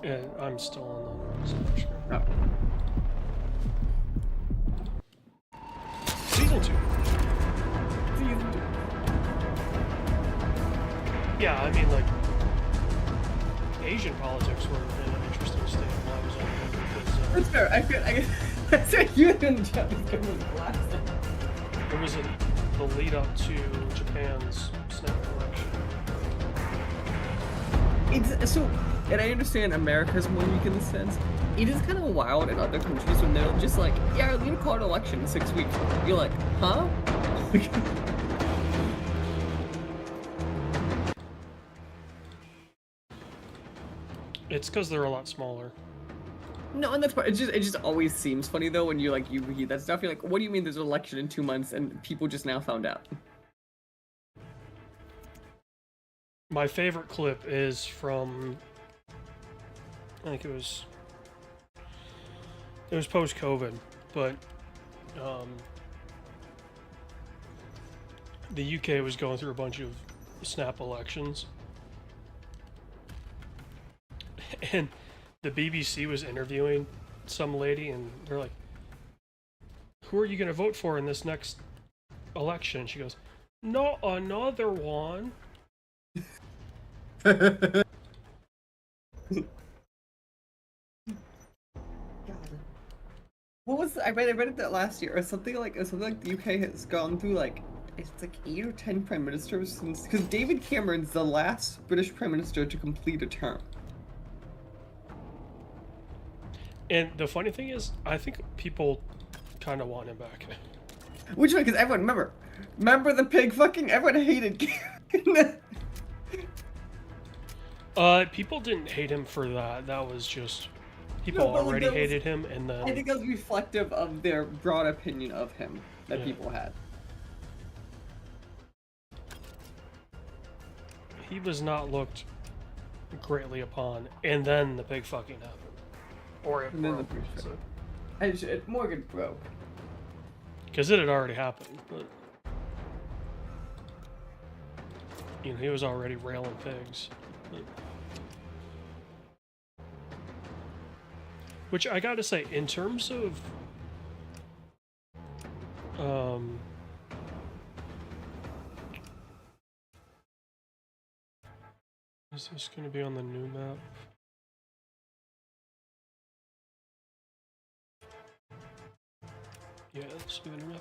Yeah, I'm still on the start screen. Oh. Season 2. Season 2. Yeah, I mean, like, Asian politics were in an interesting state while I was on there because That's fair. I said you and Japanese government relaxing. there was the lead up to Japan's snap election. It's so, and I understand America's more weak in this sense. It is kind of wild in other countries when they're just like, yeah, we're gonna call an election in 6 weeks. You're like, huh? It's because they're a lot smaller. No, and that's part. It just always seems funny though when you read that stuff. You're like, what do you mean there's an election in 2 months and people just now found out? My favorite clip is from, I think it was post-COVID, but the UK was going through a bunch of snap elections, and the BBC was interviewing some lady, and they're like, "Who are you going to vote for in this next election?" She goes, "Not another one." God. What was I read it that last year or something like the UK has gone through like it's like 8 or 10 prime ministers since because David Cameron's the last British prime minister to complete a term. And the funny thing is, I think people kind of want him back. Which one? Because everyone remember the pig fucking everyone hated Cameron. People didn't hate him for that. That was just people No, but, like, already that was- hated him, and then I think that was reflective of their broad opinion of him that Yeah. people had. he was not looked greatly upon. And then the pig fucking happened, or it And then the broke, pig Morgan broke. because it had already happened. But you know, he was already railing pigs. But... Which I gotta say, in terms of is this gonna be on the new map? Yeah, this will be the new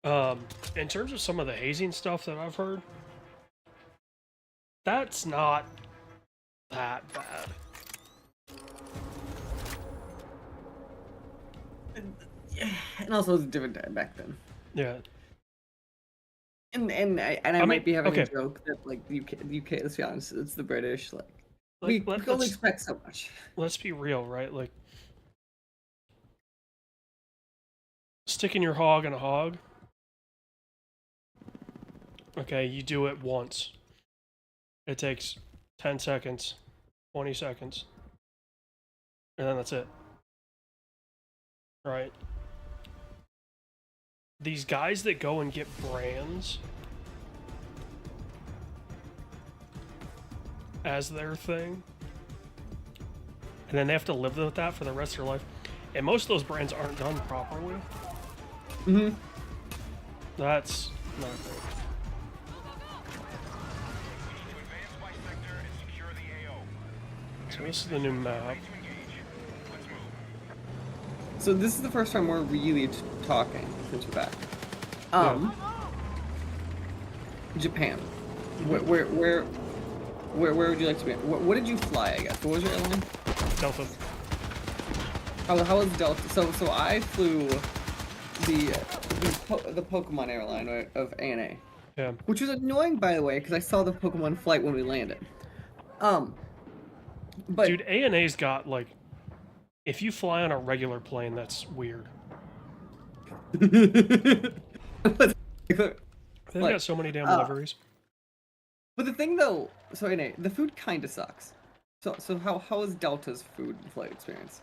map. In terms of some of the hazing stuff that I've heard, that's not that bad. And also it was a different time back then. Yeah. And I mean, might be having okay. a joke that like the UK, let's be honest, it's the British. Like we Let's can only expect so much. let's be real, right? Like sticking your hog in a hog. Okay, you do it once. It takes 10 seconds, 20 seconds, and then that's it. Right? These guys that go and get brands as their thing, and then they have to live with that for the rest of their life, and most of those brands aren't done properly. Mm-hmm. That's not great. So this is the new map. So this is the first time we're really talking since we're back. Japan. Where would you like to be? What did you fly? I guess. What was your airline? Delta. How was Delta? So I flew the Pokemon airline, right, of ANA. Yeah. Which was annoying, by the way, because I saw the Pokemon flight when we landed. But Dude, ANA's got, like, if you fly on a regular plane, that's weird. They've got so many damn liveries. But the thing though, so ANA, the food kind of sucks. So how was Delta's food flight experience?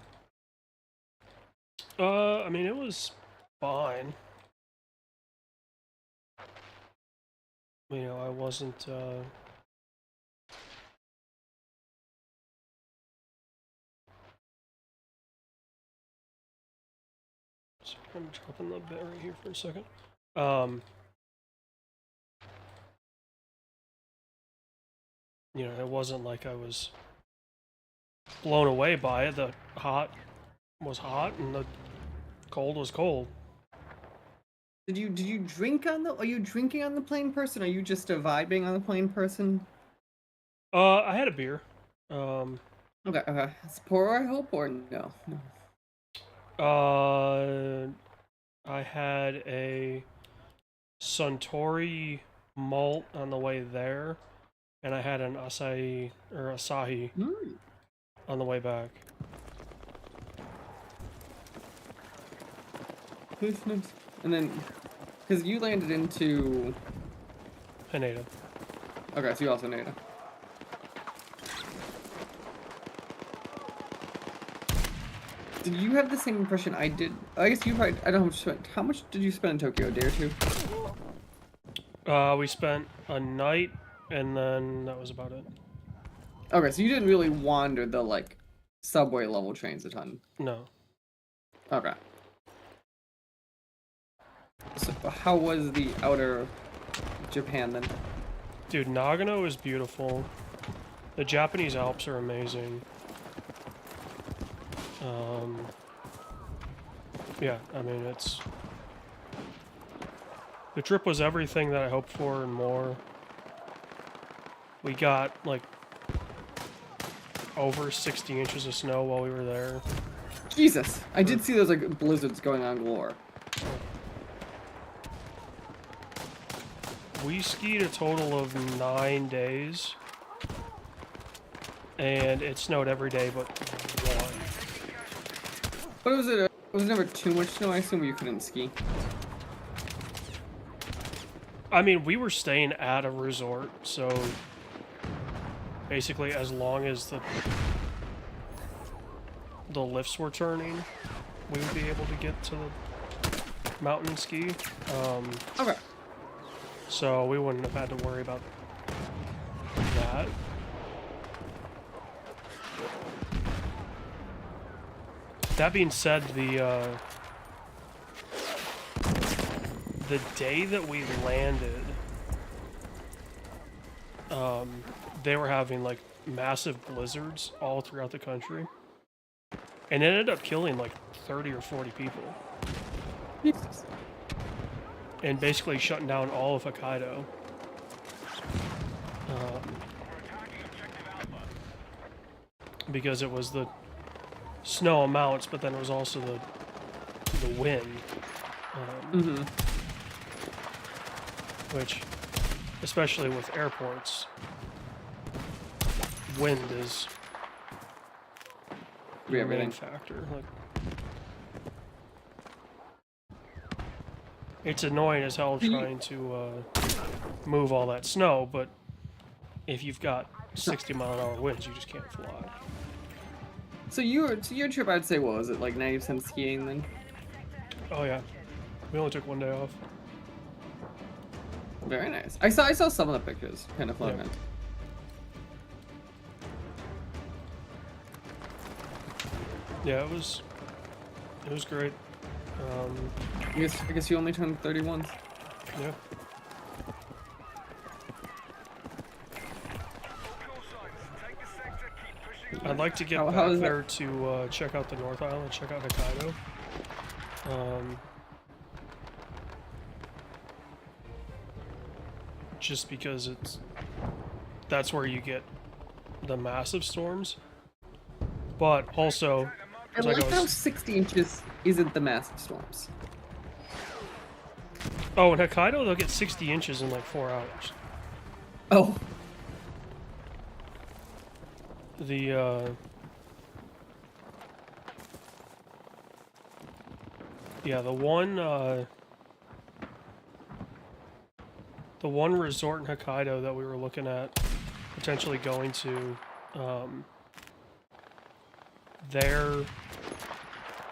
I mean, it was fine. You know, I wasn't, I'm dropping the bit right here for a second. You know, it wasn't like I was blown away by it. The hot was hot and the cold was cold. Did you drink on the? Are you drinking on the plane person? Or are you just vibing on the plane person? I had a beer. Okay, okay. It's pour, I hope, or no? No. I had a Suntory malt on the way there, and I had an Asahi Mm. on the way back. And then, because you landed into. Haneda. Okay, so you also need. Did you have the same impression I did? I guess you probably. I don't know how much you spent. How much did you spend in Tokyo? A day or two? We spent a night, and then that was about it. Okay, so you didn't really wander the like subway level trains a ton. No. Okay. So how was the outer Japan then? Dude, Nagano is beautiful. The Japanese Alps are amazing. Yeah, I mean, the trip was everything that I hoped for and more. We got, like, over 60 inches of snow while we were there. Jesus! I did see those, like, blizzards going on galore. We skied a total of 9 days. And it snowed every day but one. But was it? Was there never too much snow? I assume you couldn't ski. I mean, we were staying at a resort, so basically as long as the lifts were turning, we would be able to get to the mountain and ski. Okay. So we wouldn't have had to worry about that. That being said, the day that we landed, they were having like massive blizzards all throughout the country, and it ended up killing like 30 or 40 people, Jesus. and basically shutting down all of Hokkaido. Because it was the snow amounts, but then it was also the wind, which, especially with airports, wind is the main Everything. factor. Like, it's annoying as hell trying to move all that snow, but if you've got 60-mile-an-hour winds, you just can't fly. So your trip, I'd say, what was it, like 90% skiing then? Oh yeah, we only took one day off. Very nice. I saw some of the pictures. Kind of fun. Yeah. Yeah, it was great. I guess you only turned 31. Yeah. I'd like to get How back is there to check out the North Island, check out Hokkaido. Just because that's where you get the massive storms. But also, I like how 60 inches isn't the massive storms. Oh, in Hokkaido they'll get 60 inches in like 4 hours. Oh. The one resort in Hokkaido that we were looking at potentially going to, their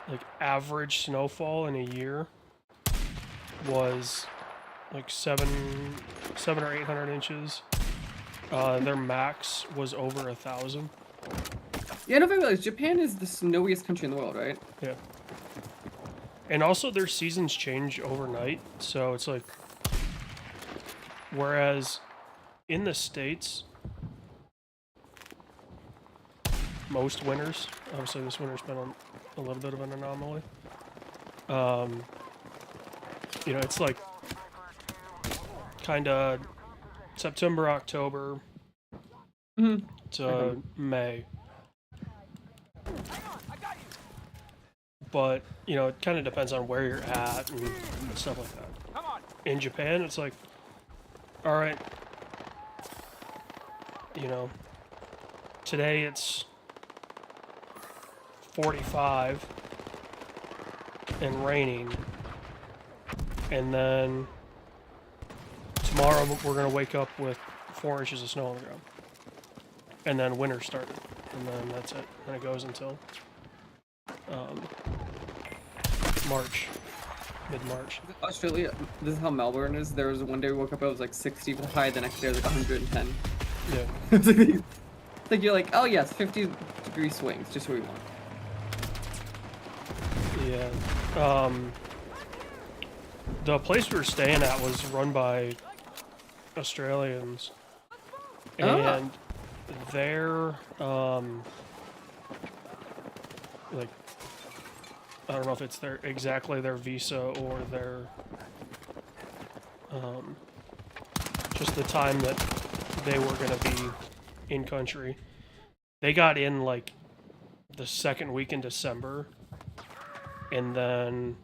like average snowfall in a year was like 700 or 800 inches. Their max was over 1,000. Yeah, I don't realize Japan is the snowiest country in the world, right? Yeah. And also their seasons change overnight, so it's like, whereas in the States, most winters, obviously this winter's been a little bit of an anomaly. You know, it's like kind of September, October to May. But, you know, it kind of depends on where you're at and stuff like that. In Japan, it's like, alright, you know, today it's 45 and raining, and then tomorrow we're going to wake up with 4 inches of snow on the ground. And then winter started, and then that's it. And it goes until March, mid-March. Australia, this is how Melbourne is. There was one day we woke up, it was like 60 for the high, the next day it was like 110. Yeah. It's like you're like, oh yes, 50-degree swings, just what we want. Yeah. The place we were staying at was run by Australians, and they're like, I don't know if it's exactly their visa or their just the time that they were gonna be in country. They got in like the second week in December, and then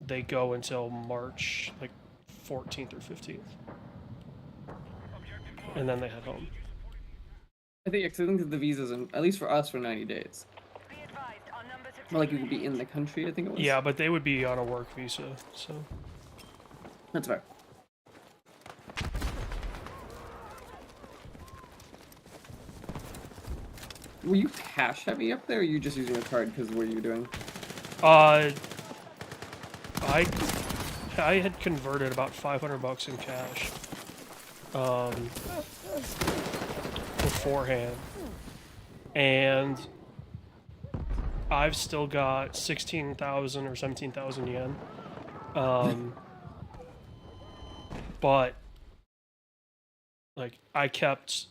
they go until March like 14th or 15th, and then they head home. I think the visas, at least for us, for 90 days. Or like you could be in the country, I think it was. Yeah, but they would be on a work visa, so. That's fair. Were you cash heavy up there, or you just using a card because of what you were doing? I had converted about $500 in cash beforehand, and I've still got 16,000 or 17,000 yen. But like I kept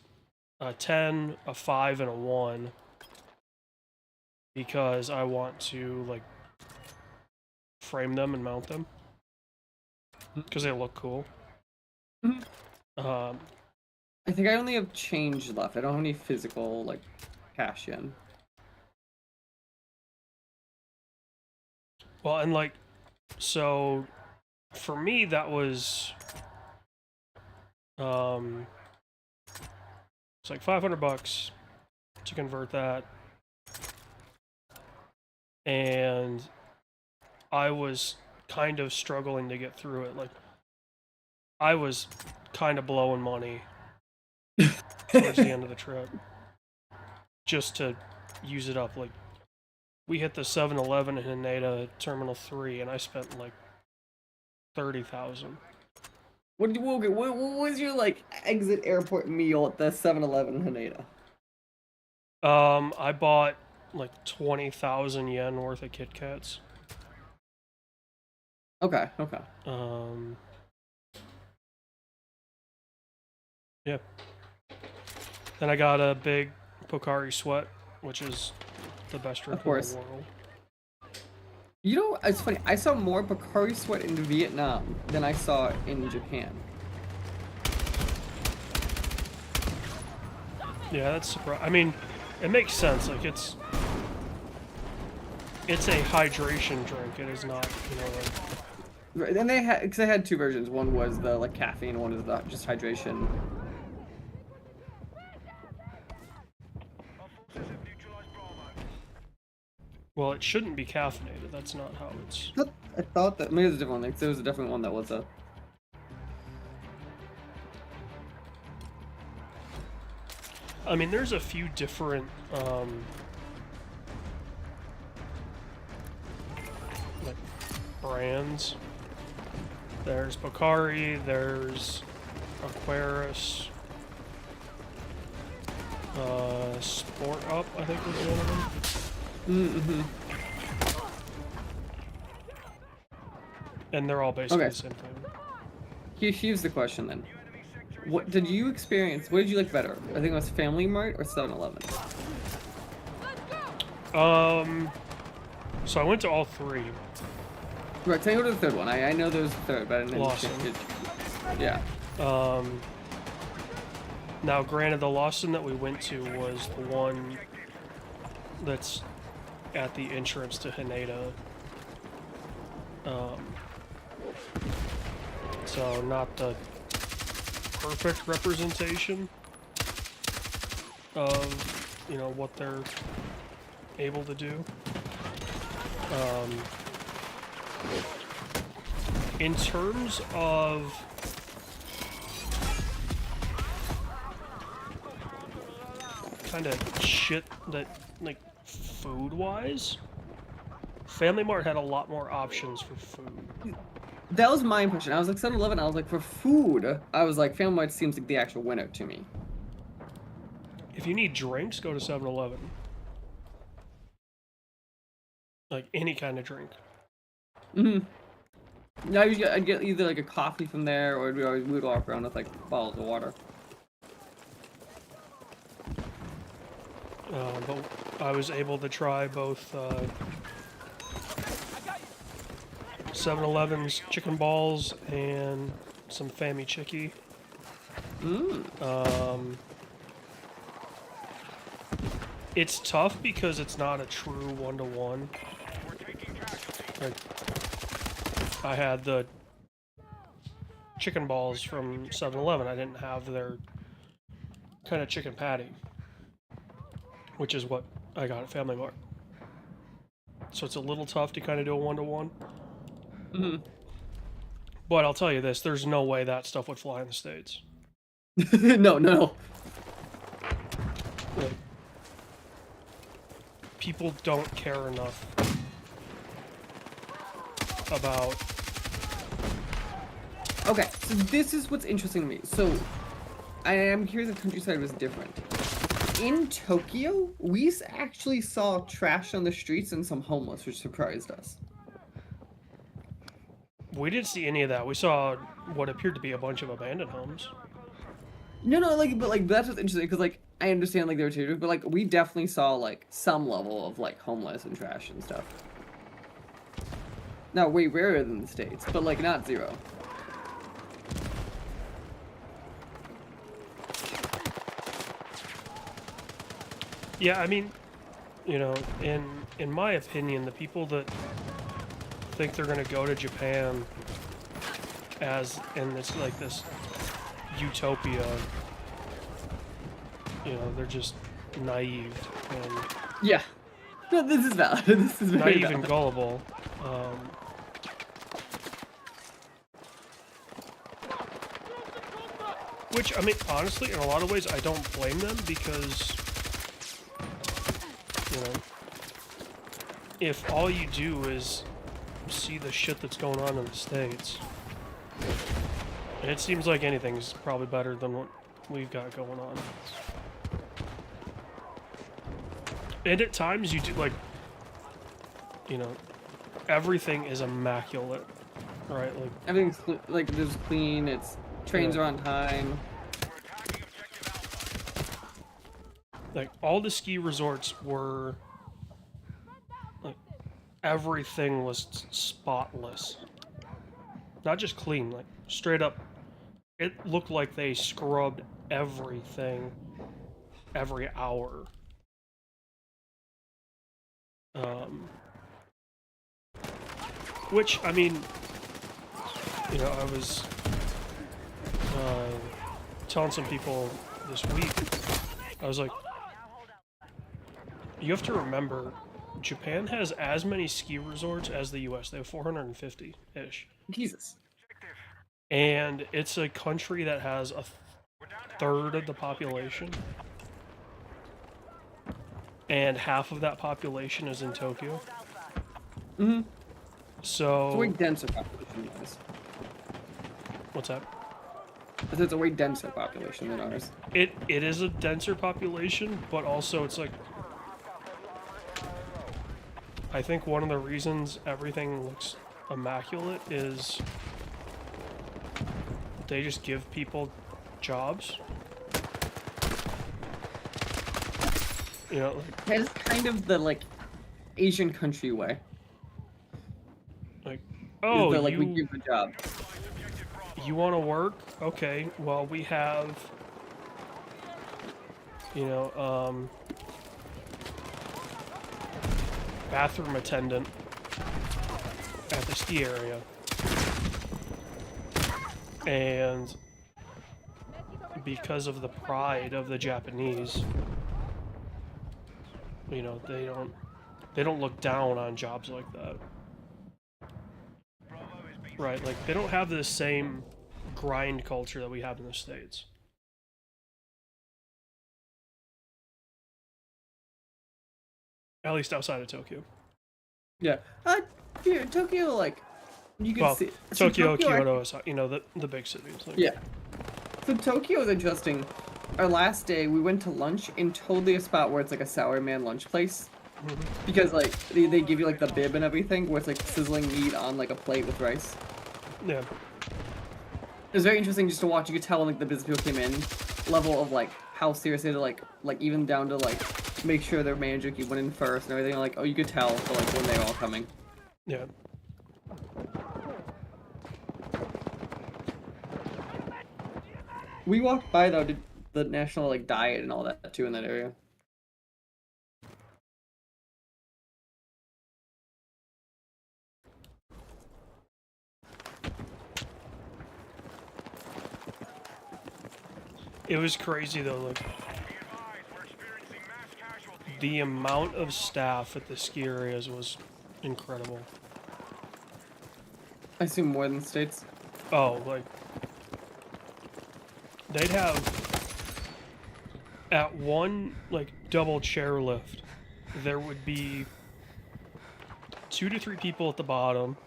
a 10, a 5, and a 1 because I want to like frame them and mount them because they look cool. I think I only have change left. I don't have any physical like cash yen. Well, and like, so for me that was it's like $500 to convert that, and I was kind of struggling to get through it. Like, I was kind of blowing money towards the end of the trip just to use it up. Like, we hit the 7-Eleven in Haneda Terminal 3, and I spent like 30,000. What was your like exit airport meal at the 7-Eleven in Haneda? I bought like 20,000 yen worth of Kit Kats. Okay. Yeah. Then I got a big Pocari Sweat, which is the best drink in the world. You know, it's funny. I saw more Pocari Sweat in Vietnam than I saw in Japan. Yeah, that's surprising. I mean, it makes sense. Like, it's a hydration drink. It is not, you know, like... Right, and they had, because they had two versions. One was the like caffeine, one is the just hydration. Well, it shouldn't be caffeinated. That's not how it's... I thought that maybe there's a different one. Like, there was a different one that was a... I mean, there's a few different, like, brands. There's Pocari, there's Aquarius, Sport Up, I think was one of them. and they're all basically Okay. the same thing. Here's the question then. What did you experience? What did you like better? I think it was Family Mart or 7-Eleven. So I went to all three. Right, tell me go to the third one. I know there was a third, but I didn't Lawson. Yeah. Now, granted, the Lawson that we went to was the one that's at the entrance to Haneda. So not the perfect representation of, you know, what they're able to do. In terms of kind of shit that, like, food-wise, Family Mart had a lot more options for food. That was my impression. I was like 7-Eleven, I was like, for food, I was like, Family Mart seems like the actual winner to me. If you need drinks, go to 7-Eleven. Like, any kind of drink. Yeah, I'd get either like a coffee from there, or we would walk around with like bottles of water. But I was able to try both 7-Eleven's chicken balls and some Fammy Chicky. It's tough because it's not a true one-to-one. Like, I had the chicken balls from 7-Eleven. I didn't have their kind of chicken patty, which is what I got at Family Mart. So it's a little tough to kind of do a one-to-one. But I'll tell you this, there's no way that stuff would fly in the States. No. Like, people don't care enough about... Okay, so this is what's interesting to me. So, I am here the countryside was different. In Tokyo, we actually saw trash on the streets and some homeless, which surprised us. We didn't see any of that. We saw what appeared to be a bunch of abandoned homes. No, but that's what's interesting, because, like, I understand, like, they were terrible, but, like, we definitely saw, like, some level of, like, homeless and trash and stuff. Now, way rarer than the States, but, like, not zero. Yeah, I mean, you know, in my opinion, the people that think they're gonna go to Japan as in this like this utopia, you know, they're just naive and Yeah. No, this is valid. This is very naive valid. and gullible. Which, I mean, honestly, in a lot of ways, I don't blame them because, you know, if all you do is see the shit that's going on in the States, it seems like anything's probably better than what we've got going on. And at times you do, like, you know, everything is immaculate, right? Like, Everything's like there's clean. It's trains Yeah. are on time. like all the ski resorts were, like, everything was spotless. Not just clean, like, straight up, it looked like they scrubbed everything every hour. Which, I mean, you know, I was telling some people this week, I was like, you have to remember, Japan has as many ski resorts as the US. They have 450-ish. Jesus. And it's a country that has a third of the population. And half of that population is in Tokyo. It's a way So, denser population than ours. what's that? I said it's a way denser population than ours. It is a denser population, but also it's like, I think one of the reasons everything looks immaculate is they just give people jobs. You know, like, That is kind of the like Asian country way. like Is oh, the, like we you give the job. want to work? Okay, well we have, you know, bathroom attendant at the ski area, and because of the pride of the Japanese, you know, they don't look down on jobs like that. Right, like they don't have the same grind culture that we have in the States. At least outside of Tokyo. Yeah. Here, Tokyo, like, you can Well, see. So Tokyo, I- Kyoto, Osaka, you know, the big cities. Like, Yeah. So Tokyo is interesting. Our last day, we went to lunch in totally a spot where it's like a salaryman lunch place. Because, like, they give you, like, the bib and everything, where it's, like, sizzling meat on, like, a plate with rice. Yeah. It was very interesting just to watch. You could tell when, like, the business people came in, level of, like, how serious they had to, like, even down to, like, make sure their manager went in first and everything. Like, oh, you could tell, for, like, when they were all coming. Yeah. We walked by, though, did the national, like, diet and all that, too, in that area. It was crazy though, like the amount of staff at the ski areas was incredible. I assume more than the States. Oh, like they'd have at one like double chairlift, there would be 2 to 3 people at the bottom,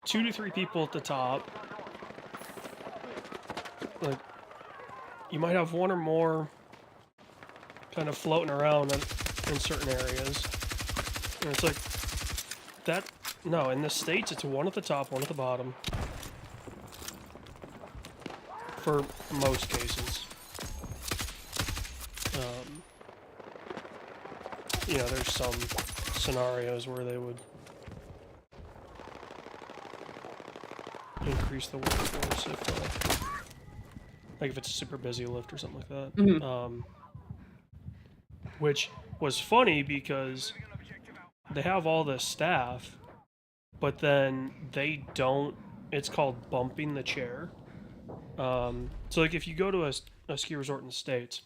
2 to 3 people at the top. Like you might have one or more kind of floating around in certain areas. And it's like that. No, in the States, it's one at the top, one at the bottom. For most cases. You know, there's some scenarios where they would increase the workforce if, like if it's a super busy lift or something like that. Mm-hmm. Which was funny because they have all this staff, but then they don't. It's called bumping the chair. So like if you go to a ski resort in the States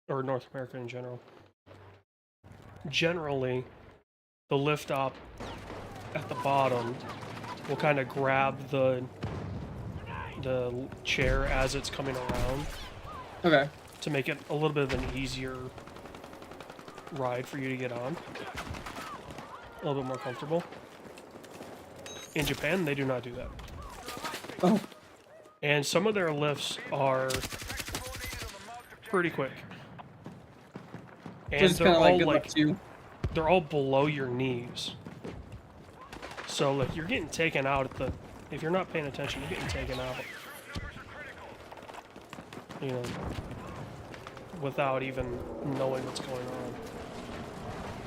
or North America in general, generally the lift op at the bottom will kind of grab the chair as it's coming around. Okay. To make it a little bit of an easier ride for you to get on. A little bit more comfortable. In Japan, they do not do that. Oh. And some of their lifts are pretty quick. And Just they're kind of like all good luck like to you. they're all below your knees. So like you're getting taken out at the if you're not paying attention, you're getting taken out. You know, without even knowing what's going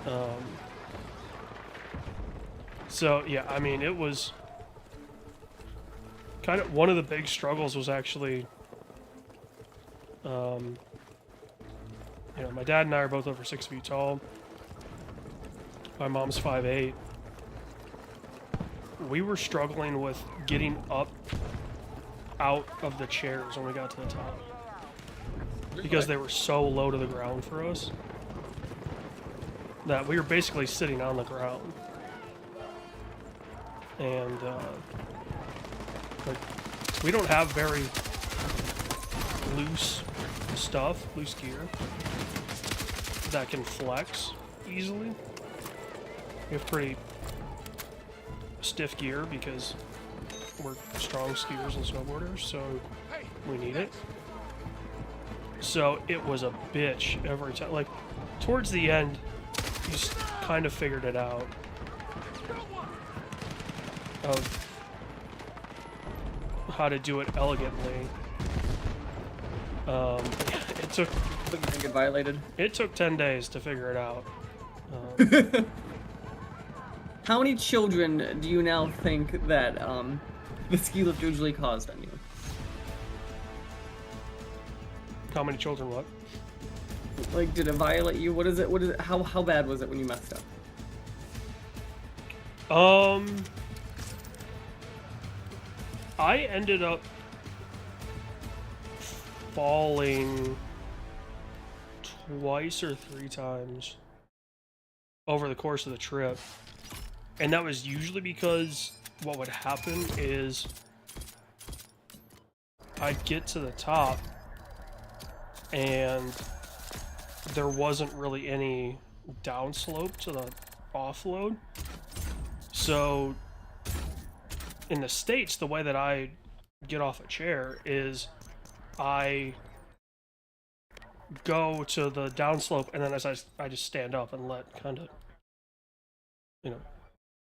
on. So yeah, I mean, it was kind of one of the big struggles was actually, you know, my dad and I are both over 6 feet tall. My mom's 5'8". We were struggling with getting up out of the chairs when we got to the top. Because they were so low to the ground for us that we were basically sitting on the ground. And like we don't have very loose stuff, loose gear that can flex easily. We have pretty stiff gear because we're strong skiers and snowboarders, so we need it. So it was a bitch every time. Like, towards the end, you just kind of figured it out. of how to do it elegantly. It took But you didn't get violated. 10 days to figure it out. Um, How many children do you now think that the ski lift usually caused on you? how many children? What? Like, did it violate you? What is it? What is it? How bad was it when you messed up? I ended up falling twice or 3 times over the course of the trip. And that was usually because what would happen is I'd get to the top and there wasn't really any downslope to the offload. So in the States, the way that I get off a chair is I go to the downslope and then as I just stand up and let kind of, you know,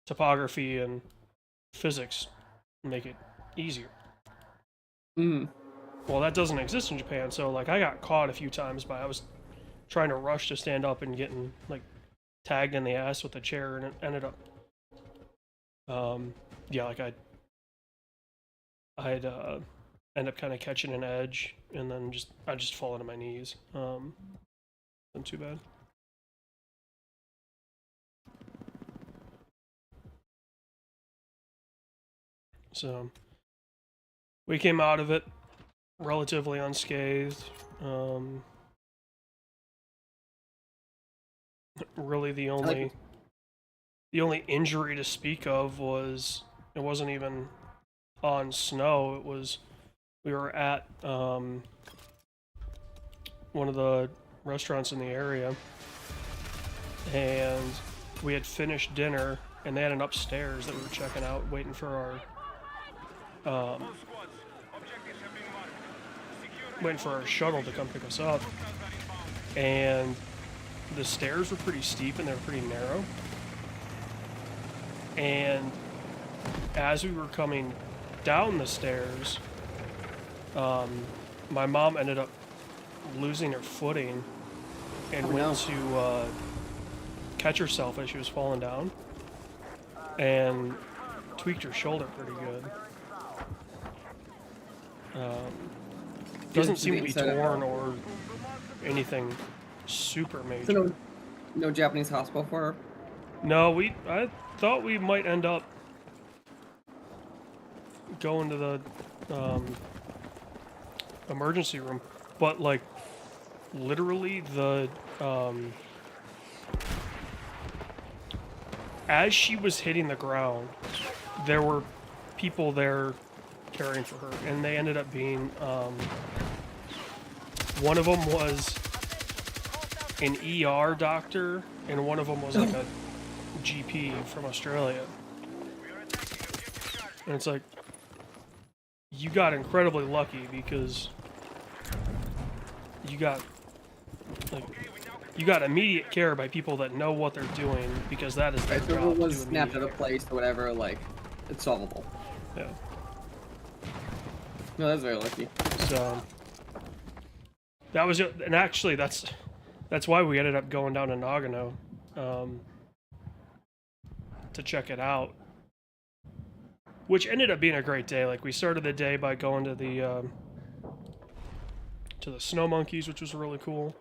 topography and physics make it easier. Mm. Well, that doesn't exist in Japan, so like I got caught a few times by I was trying to rush to stand up and getting like tagged in the ass with the chair, and it ended up, yeah, like I'd end up kind of catching an edge, and then I'd just fall to my knees. Wasn't too bad. So we came out of it relatively unscathed. Really, the only injury to speak of was it wasn't even on snow. It was we were at one of the restaurants in the area, and we had finished dinner, and they had an upstairs that we were checking out, waiting for our shuttle to come pick us up, and the stairs were pretty steep and they were pretty narrow, and as we were coming down the stairs, my mom ended up losing her footing and went to catch herself as she was falling down, and tweaked her shoulder pretty good. Doesn't seem to be torn or anything super major. So no Japanese hospital for her? No, I thought we might end up going to the emergency room, but like literally the as she was hitting the ground, there were people there caring for her, and they ended up being one of them was an ER doctor, and one of them was like a GP from Australia. And it's like, you got incredibly lucky because you got immediate care by people that know what they're doing, because that is their If it job. was snapped out of place or whatever, like, it's solvable. Yeah. No, that's very lucky. So that was it, and actually that's why we ended up going down to Nagano to check it out, which ended up being a great day. Like, we started the day by going to the snow monkeys, which was really cool.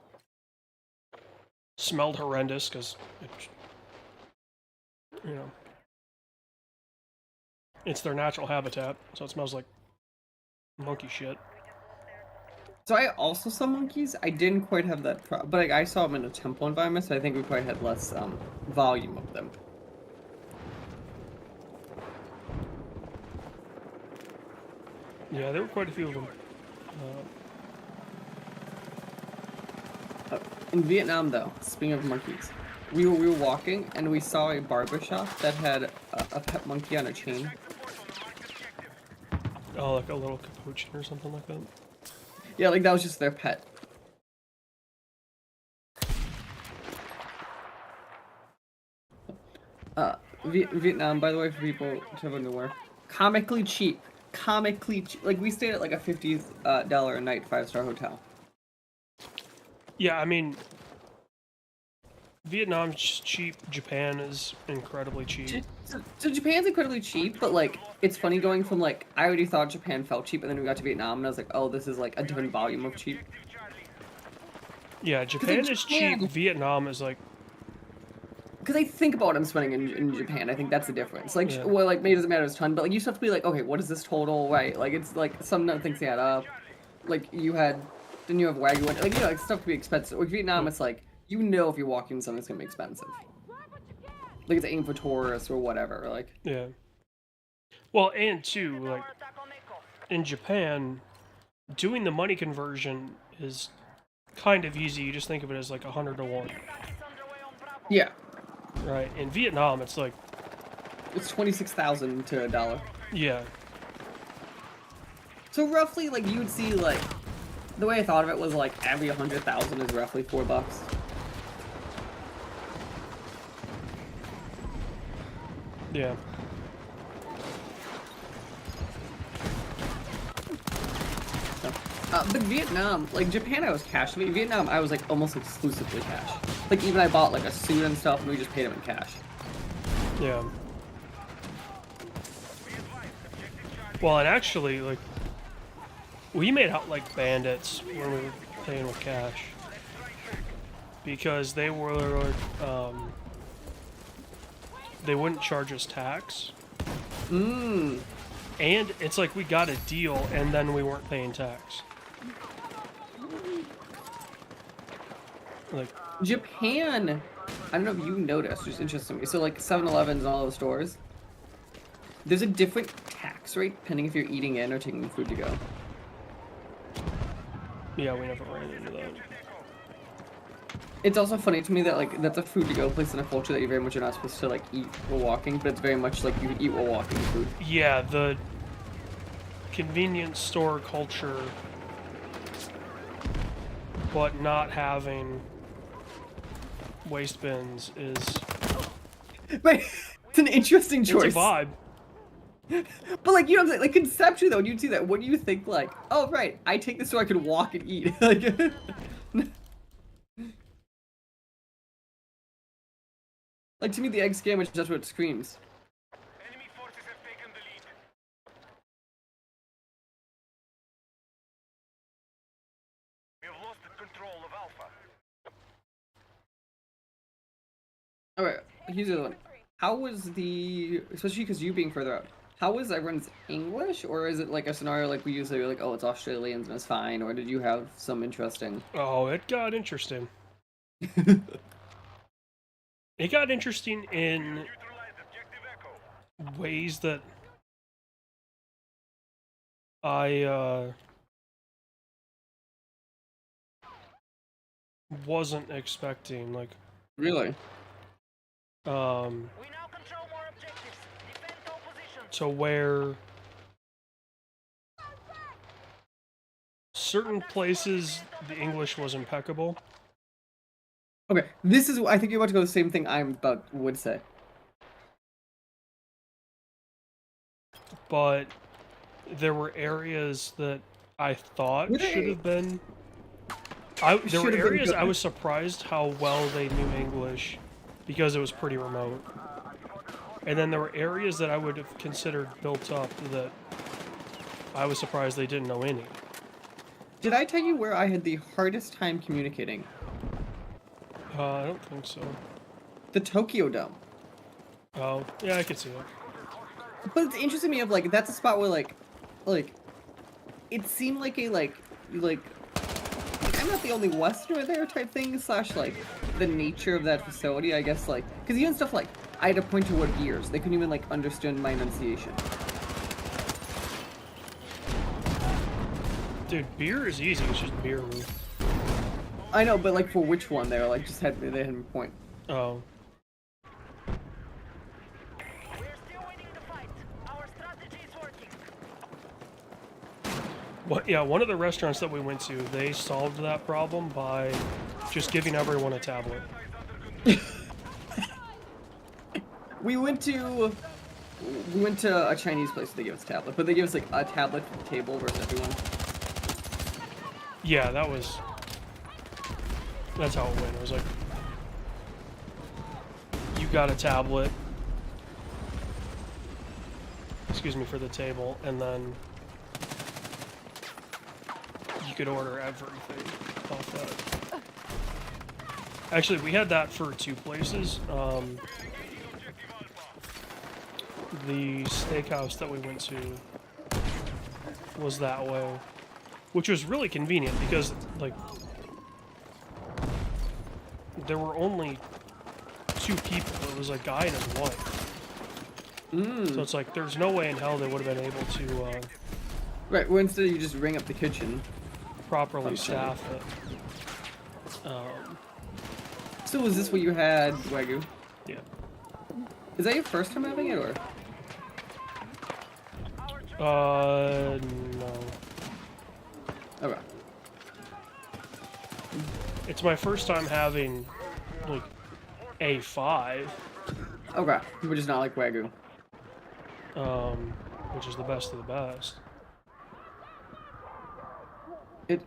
Smelled horrendous because it's their natural habitat, so it smells like monkey shit. So I also saw monkeys. I didn't quite have that, but like, I saw them in a temple environment, so I think we probably had less volume of them. Yeah, there were quite a few of them. In Vietnam, though, speaking of monkeys, we were walking and we saw a barber shop that had a pet monkey on a chain. Oh, like a little capuchin or something like that? Yeah, like that was just their pet. Vietnam, by the way, for people to have underwear, comically cheap. Comically cheap. Like we stayed at like a $50 a night 5-star hotel. Yeah, I mean, Vietnam's cheap. Japan is incredibly cheap. So Japan's incredibly cheap, but like it's funny going from like I already thought Japan felt cheap, and then we got to Vietnam, and I was like, oh, this is like a different volume of cheap. Yeah, Japan is cheap. Japan- Vietnam is like, Because I think about what I'm spending in Japan, I think that's the difference. Like, Yeah. well, like maybe it doesn't matter a ton, but like you still have to be like, okay, what is this total? Right? Like it's like some things add up. Like didn't you have Wagyu? Like like stuff could be expensive. Like Vietnam, it's like you know if you're walking in something, it's gonna be expensive. Like it's aimed for tourists or whatever. Like yeah. Well, and too, like, in Japan, doing the money conversion is kind of easy. You just think of it as like 100 to 1, yeah, right? In Vietnam, it's like, it's 26,000 to $1. yeah, So roughly, like you would see like the way I thought of it was like every 100,000 is roughly $4. yeah. But Vietnam, like Japan, I was cash. I mean, Vietnam, I was like almost exclusively cash. Like even I bought like a suit and stuff, and we just paid them in cash. Yeah. Well, and actually, like, we made out like bandits when we were paying with cash. Because they were, they wouldn't charge us tax. Mmm. And it's like we got a deal and then we weren't paying tax. Like, Japan, I don't know if you noticed, just interesting. So like 7-Elevens and all those stores, there's a different tax rate depending if you're eating in or taking food to go. yeah, we never ran into that. It's also funny to me that like that's a food to go place in a culture that you very much are not supposed to like eat while walking, but it's very much like you can eat while walking food. Yeah, the convenience store culture, but not having waste bins is Right, it's an interesting choice. it's a vibe. But like you know what I'm saying? Like conceptually though, when you see that, what do you think like, oh right, I take this so I can walk and eat. Like like to me the egg sandwich, that's what it screams. Enemy forces have taken the lead. We have lost the control of Alpha. Alright, here's the other one. How was the, especially because you being further out, how was everyone's English, or is it like a scenario like we usually are like, oh, it's Australians and it's fine, or did you have some interesting? Oh, it got interesting. It got interesting in Neutralize objective Echo. ways that I wasn't expecting. Like, Really? We now control more objectives. Defend all positions. to where certain places the English was impeccable, Okay, this is, I think you're about to go the same thing would say. but there were areas that I thought Were they- should have been. There were Should have been areas I good. was surprised how well they knew English because it was pretty remote. And then there were areas that I would have considered built up that I was surprised they didn't know any. Did I tell you where I had the hardest time communicating? I don't think so. The Tokyo Dome. Oh, yeah, I could see that. But it's interesting to me of like that's a spot where like it seemed like a like I'm not the only Westerner there type thing slash like the nature of that facility, I guess, like because even stuff like I had to point to what gears, they couldn't even like understand my enunciation. Dude, beer is easy. It's just beer move. I know, but like for which one they were like just had they had me point. Oh, We're still winning the fight. Our strategy is working. what? Yeah, one of the restaurants that we went to, they solved that problem by just giving everyone a tablet. We went to a Chinese place. They gave us a tablet, but they gave us like a tablet for the table versus everyone. Yeah, that's how it went. It was like, you got a tablet, excuse me, for the table, and then you could order everything off that. Actually, we had that for 2 places. The steakhouse that we went to was that way, which was really convenient because, like, there were only 2 people. It was a guy and his wife. So it's like, there's no way in hell they would have been able to Right. Well, instead you just ring up the kitchen. properly Okay. staff it. So was this what you had, Wagyu? Yeah. Is that your first time having it, or? No. Okay. It's my first time having, like, A5, Okay. Which is not like Wagyu. which is the best of the best.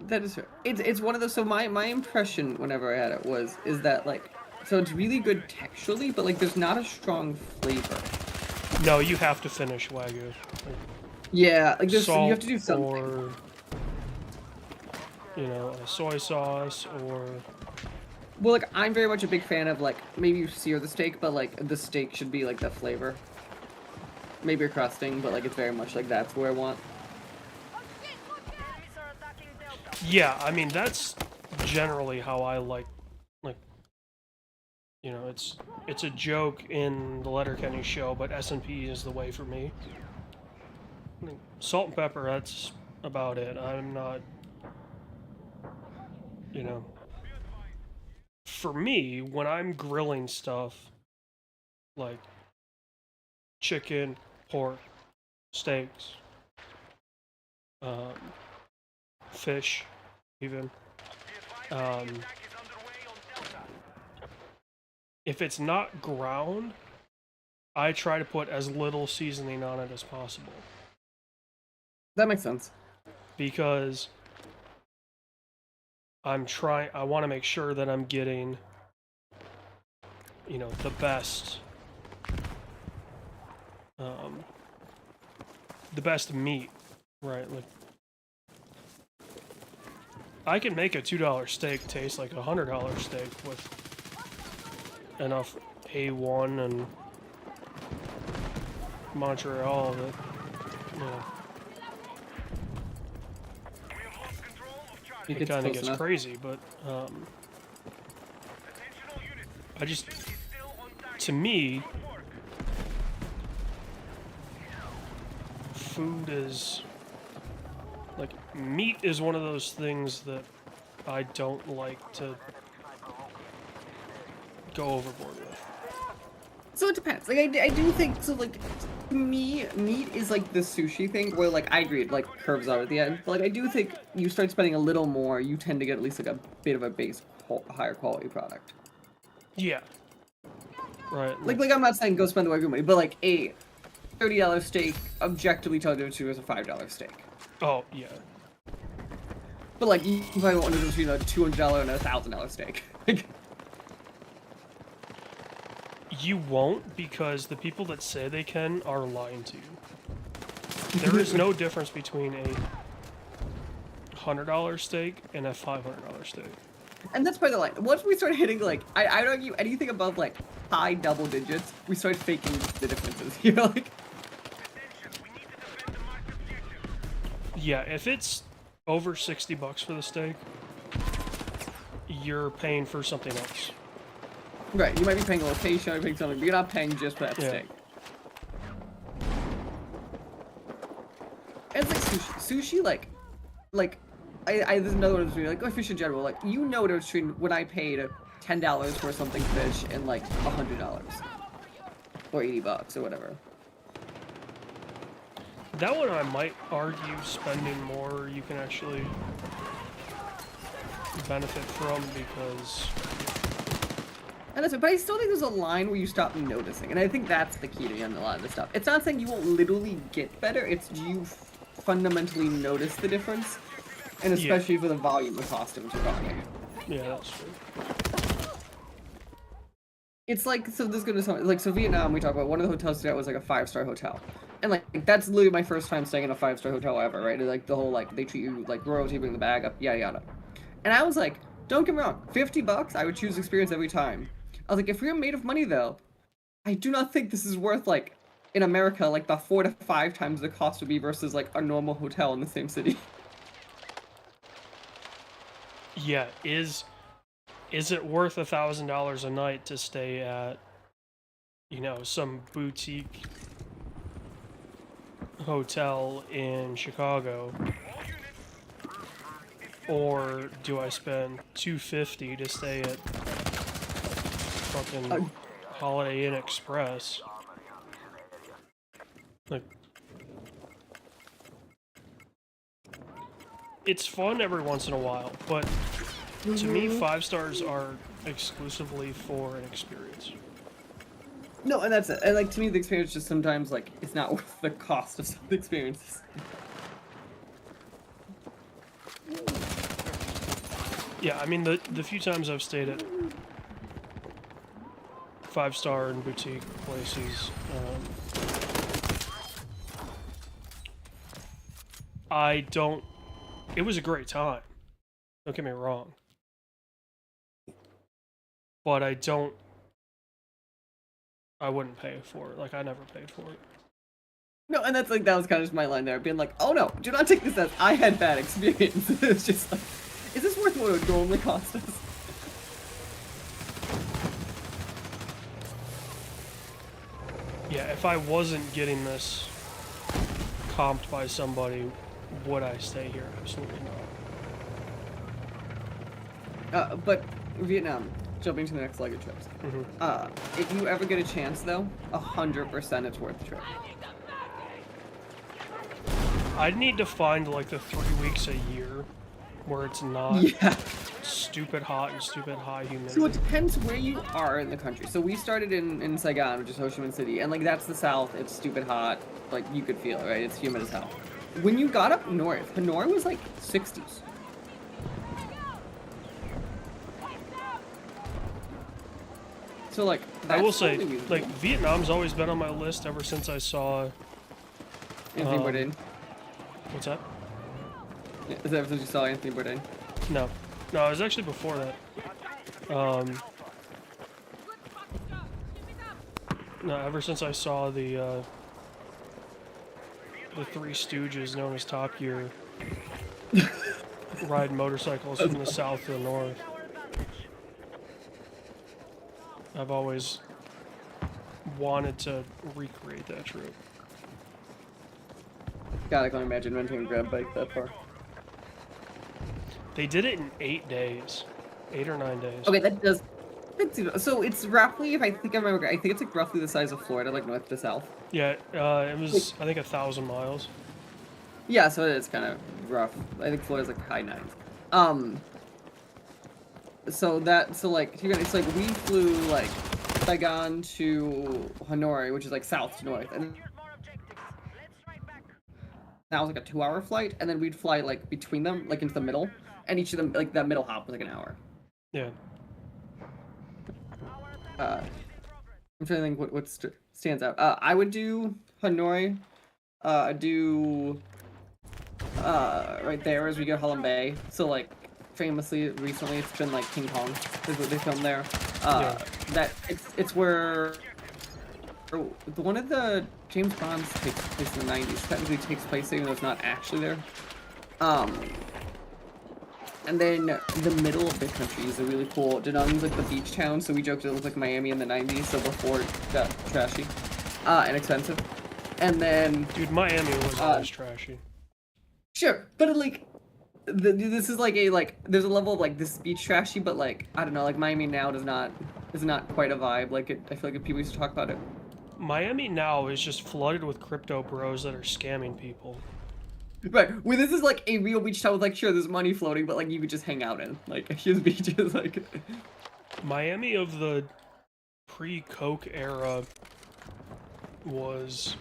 That is fair. It's one of those. So my impression whenever I had it is that like, so it's really good texturally, but like there's not a strong flavor. No, you have to finish Wagyu. Like, Yeah, like there's salt you have to do something. or, you know, a soy sauce or... Well, like I'm very much a big fan of like maybe you sear the steak, but like the steak should be like the flavor. Maybe a crusting, but like it's very much like that's where I want. Enemies are attacking Delta. Yeah, I mean, that's generally how I like, you know, it's a joke in the Letterkenny show, but S&P is the way for me. I mean, salt and pepper, that's about it. I'm not, you know, for me, when I'm grilling stuff, like chicken, pork, steaks, fish, even, if it's not ground, I try to put as little seasoning on it as possible. That makes sense. Because I want to make sure that I'm getting, you know, the best meat, right? Like, I can make a $2 steak taste like a $100 steak with enough A1 and Montreal that, you know, it kind of gets crazy, but I just, to me, food is, like, meat is one of those things that I don't like to go overboard with. So it depends. Like I do think so. Like to me, meat is like the sushi thing where like I agree, it like curves out at the end. But like I do think you start spending a little more, you tend to get at least like a bit of a higher quality product. Yeah. Right. Like I'm not saying go spend the Wagyu money, but like a $30 steak objectively tells you to is a $5 steak. Oh, yeah. But like you probably want to do between a $200 and a $1,000 steak. You won't, because the people that say they can are lying to you. There is no difference between a $100 steak and a $500 steak. And that's part of the line. Once we start hitting like I'd argue anything above like high double digits, we start faking the differences. You know, like Yeah, if it's over $60 for the steak, you're paying for something else. right, you might be paying a location, you might be paying something, but you're not paying just for that Yeah. steak. And it's like sushi, like there's another one that's really like fish in general. Like you know what I was treating when I paid $10 for something fish and like $100 or $80 or whatever. That one I might argue spending more you can actually benefit from, because And that's it. But I still think there's a line where you stop noticing, and I think that's the key to a lot of this stuff. It's not saying you won't literally get better. It's do you fundamentally notice the difference, and Yeah. especially for the volume of costumes you're buying. Yeah, that's true. It's like, so this is gonna sound like, so Vietnam, we talked about one of the hotels we got was like a 5-star hotel, and like that's literally my first time staying in a 5-star hotel ever, right? Like the whole like they treat you like royalty, bring the bag up, yada yada. And I was like, don't get me wrong, $50, I would choose experience every time. I was like, if we were made of money though, I do not think this is worth like in America like the 4 to 5 times the cost would be versus like a normal hotel in the same city. Yeah, is it worth $1,000 a night to stay at, you know, some boutique hotel in Chicago, or do I spend $250 to stay at fucking Holiday Inn Express? Like, it's fun every once in a while, but to me, 5 stars are exclusively for an experience. No, and that's it. And like to me, the experience just sometimes like it's not worth the cost of some of the experiences. Yeah, I mean, the few times I've stayed at 5-star and boutique places, it was a great time. Don't get me wrong. But I wouldn't pay for it. Like, I never paid for it. No, and that's like that was kind of just my line there, being like, oh no, do not take this as I had bad experience. It's just like, is this worth what it would normally cost us? Yeah, if I wasn't getting this comped by somebody, would I stay here? Absolutely not. But Vietnam, jumping to the next leg of trips. If you ever get a chance though, 100% it's worth the trip. I'd need to find like the 3 weeks a year where it's not Yeah. stupid hot and stupid high humidity. So it depends where you are in the country. So we started in Saigon, which is Ho Chi Minh City, and like that's the south. It's stupid hot, like you could feel it, right? It's humid as hell. When you got up north, Hanoi was like 60s. So like I will that's say, totally reasonable. like, Vietnam's always been on my list ever since I saw. Anthony um, Bourdain. What's that? Yeah, is that ever since you saw Anthony Bourdain? No, it was actually before that. No, ever since I saw the Three Stooges, known as Top Gear, ride motorcycles from the south to the north. I've always wanted to recreate that trip. God, I can't imagine renting a grab bike that far. They did it in 8 days, 8 or 9 days. Okay, that does. So it's roughly, if I think I remember, I think it's like roughly the size of Florida, like north to south. Yeah, it was I think 1,000 miles. Yeah, so it's kind of rough. I think Florida's like high 9s. So it's like we flew like Saigon to Hanoi, which is like south to north, and that was like a 2-hour flight, and then we'd fly like between them, like into the middle, and each of them, like that middle hop was like an hour. Yeah. I'm trying to think what stands out. I would do Hanoi. Do right there as we go Halong Bay. So like famously recently it's been like King Kong is what they filmed there. Yeah. That it's where one of the James Bonds takes place in the 90s. Technically takes place even though it's not actually there. And then the middle of the country is a really cool. Da Nang's like the beach town, so we joked it looked like Miami in the 90s, so before it got trashy and expensive. And then Dude, Miami was always trashy. sure, but like this is like there's a level of like this beach trashy, but like I don't know, like Miami now is not quite a vibe. Like I feel like people used to talk about it. Miami now is just flooded with crypto bros that are scamming people. Right, well, this is like a real beach town with like sure there's money floating, but like you could just hang out in like here's beaches like. Miami of the pre-Coke era was...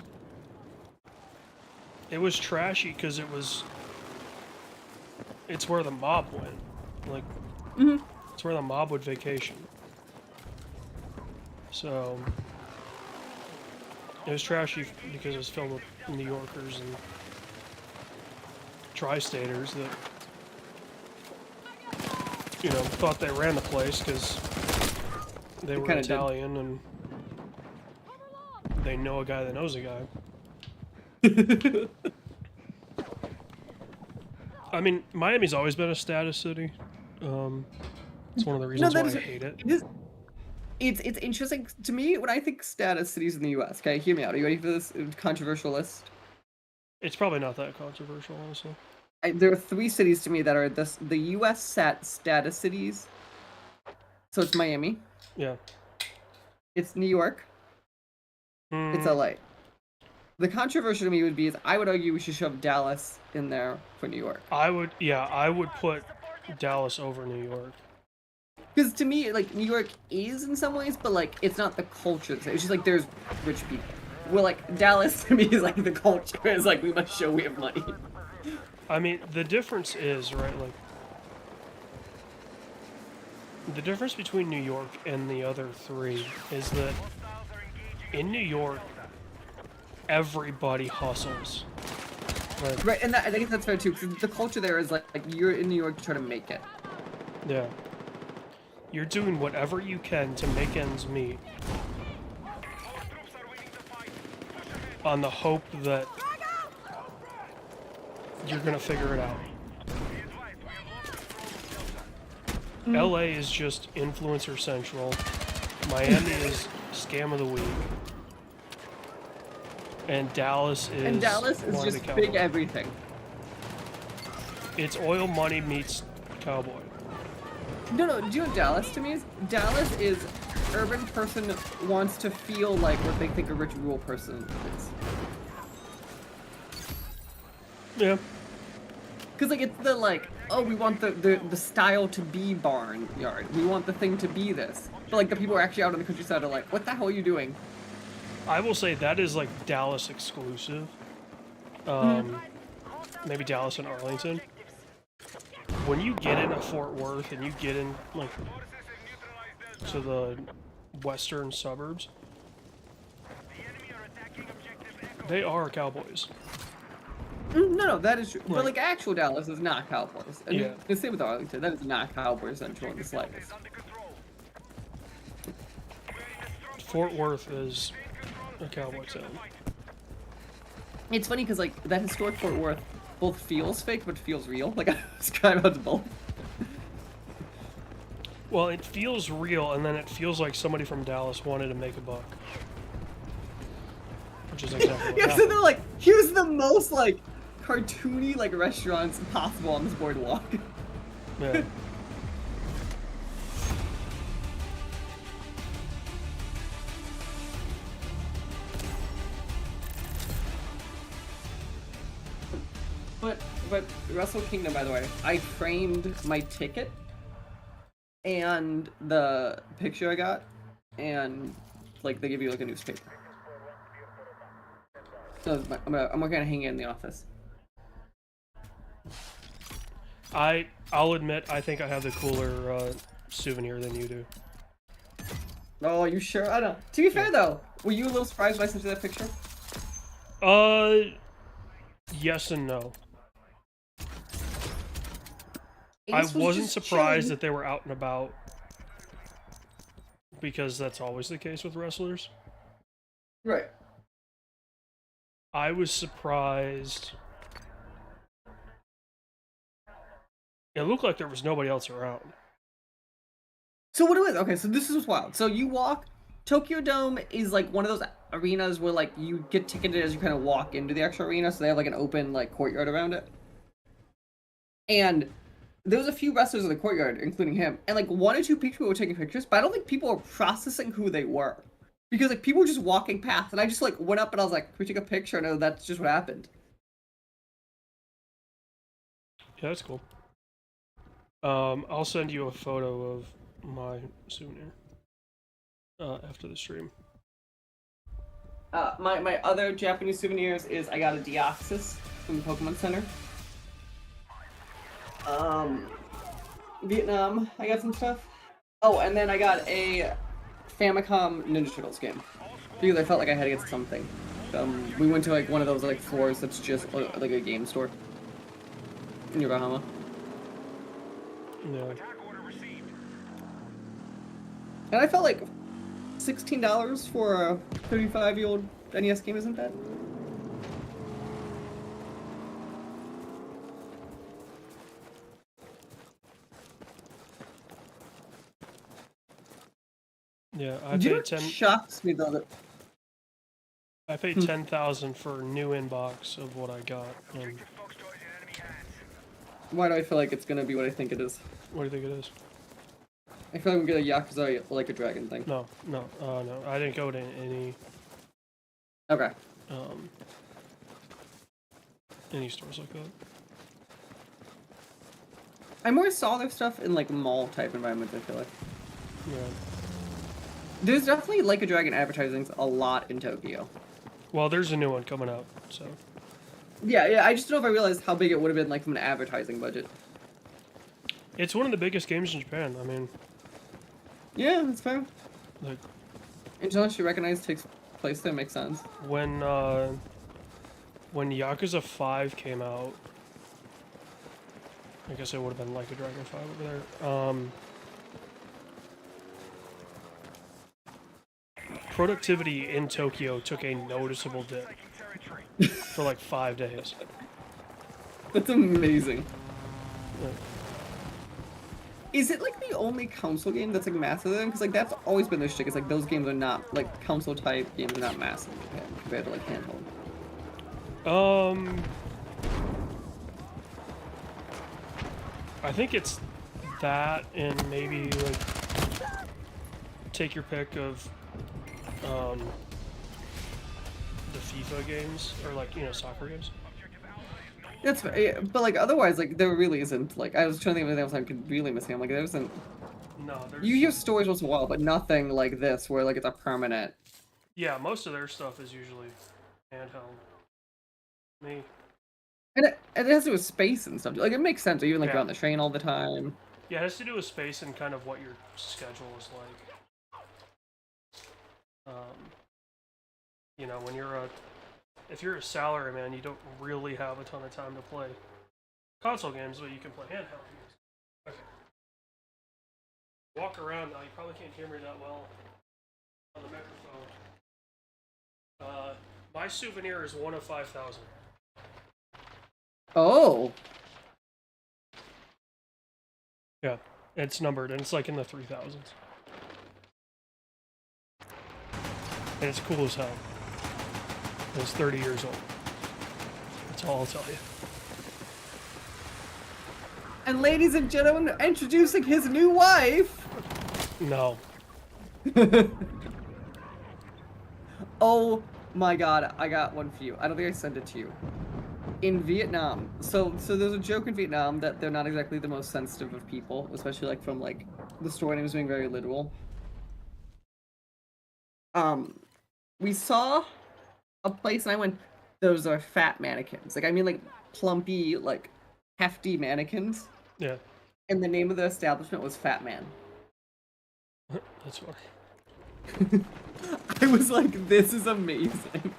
It was trashy because it's where the mob went. Like, it's where the mob would vacation. So, it was trashy because it was filled with New Yorkers and tri-staters that, you know, thought they ran the place because they were kinda did. Italian and they know a guy that knows a guy. I mean, Miami's always been a status city. It's one of the reasons why I hate it. It's interesting to me when I think status cities in the U.S. Okay, hear me out. Are you ready for this controversial list? It's probably not that controversial, honestly. There are 3 cities to me that are the U.S. status cities. So it's Miami, Yeah. it's New York, it's Mm, LA. The controversial to me would be is I would argue we should shove Dallas in there for New York. I would put Dallas over New York. Because to me, like, New York is in some ways, but, like, it's not the culture. It's just, like, there's rich people. Well, like, Dallas, to me, is, like, the culture. It's, like, we must show we have money. I mean, the difference is, right, like, the difference between New York and the other 3 is that in New York, everybody hustles. Like, Right, and I think that's fair, too, because the culture there is, like, you're in New York to try to make it. yeah. You're doing whatever you can to make ends meet on the hope that you're gonna figure it out. LA is just influencer central. Miami is scam of the week. And Dallas is And Dallas is Fly the just Cowboy. big everything. It's oil money meets cowboy. No, do you know what Dallas to me is? Dallas is urban person wants to feel like what they think a rich rural person is. Yeah. Because, like, it's the, like, oh, we want the style to be barnyard. We want the thing to be this. But, like, the people actually out in the countryside are like, what the hell are you doing? I will say that is like Dallas exclusive. Maybe Dallas and Arlington. When you get into Fort Worth and you get in like to the western suburbs, they are cowboys. No, that is true. But, Right. like, actual Dallas is not Cowboys. And Yeah. the same with Arlington. That is not Cowboys Central in the slightest. Fort Worth is a cowboy town. It's funny because, like, that historic Fort Worth both feels fake but feels real. Like, I describe how it's both. Well, it feels real, and then it feels like somebody from Dallas wanted to make a buck. Which is exactly what Yeah, so happened. they're like, here's the most, like, cartoony, like, restaurants possible on this boardwalk. Yeah. But Wrestle Kingdom, by the way, I framed my ticket and the picture I got, and, like, they give you, like, a newspaper. So I'm gonna hang it in the office. I'll admit, I think I have the cooler souvenir than you do. Oh, are you sure? I don't know. To be fair, though, were you a little surprised when I sent you that picture? Yes and no. Ace I was wasn't just surprised chilling. that they were out and about, because that's always the case with wrestlers. Right. I was surprised. It looked like there was nobody else around. So what it was? Okay, so this is what's wild. So you walk. Tokyo Dome is like one of those arenas where like you get ticketed as you kind of walk into the actual arena. So they have like an open like courtyard around it. And there was a few wrestlers in the courtyard, including him, and like 1 or 2 people were taking pictures, but I don't think people were processing who they were. Because like people were just walking past, and I just like went up and I was like, "Can we take a picture?" No, that's just what happened. Yeah, that's cool. I'll send you a photo of my souvenir. after the stream. My other Japanese souvenirs is I got a Deoxys from the Pokemon Center. Vietnam, I got some stuff. Oh, and then I got a Famicom Ninja Turtles game because I felt like I had to get something. We went to like one of those like floors that's just like a game store in Yokohama. Yeah. And I felt like $16 for a 35-year-old NES game isn't bad. Yeah, I You know paid what 10. shocks me though that I paid 10,000 for a new inbox of what I got. And why do I feel like it's gonna be what I think it is? what do you think it is? I feel like I'm gonna get a Yakuza like a dragon thing. No. I didn't go to Okay. any stores like that. I more saw their stuff in like mall type environments, I feel like. Yeah. There's definitely Like a Dragon advertising a lot in Tokyo. Well, there's a new one coming out, so. Yeah, I just don't know if I realized how big it would have been like from an advertising budget. It's one of the biggest games in Japan. I mean, Yeah, that's fair. like, Unless you recognize takes place there, makes sense. when Yakuza 5 came out, I guess it would have been like a Dragon 5 over there. Productivity in Tokyo took a noticeable dip for like 5 days. That's amazing. Yeah. Is it like the only console game that's like massive then? Because like that's always been their shtick. It's like those games are not like console type games are not massive in Japan compared to like handheld. I think it's that and maybe like take your pick of the FIFA games or like, you know, soccer games. That's fair, yeah, but like otherwise like there really isn't like I was trying to think of anything else I could really miss him. Like there isn't. No, there's You hear stories once in a while, but nothing like this where like it's a permanent. yeah, most of their stuff is usually handheld. Me. And it has to do with space and stuff. Like it makes sense. Even like Yeah. you're on the train all the time. Yeah, it has to do with space and kind of what your schedule is like. You know, when you're if you're a salaryman, you don't really have a ton of time to play console games, but you can play handheld games. Okay. Walk around now. You probably can't hear me that well on the microphone. My souvenir is 1 of 5,000. Oh. Yeah, it's numbered and it's like in the 3,000s. And it's cool as hell. It's 30 years old. That's all I'll tell you. And ladies and gentlemen, introducing his new wife. No. Oh my god, I got one for you. I don't think I sent it to you. In Vietnam, so there's a joke in Vietnam that they're not exactly the most sensitive of people, especially like from like the story names being very literal. We saw a place and I went, those are fat mannequins. Like I mean like plumpy, like hefty mannequins. Yeah. And the name of the establishment was Fat Man. That's funny. I was like, this is amazing.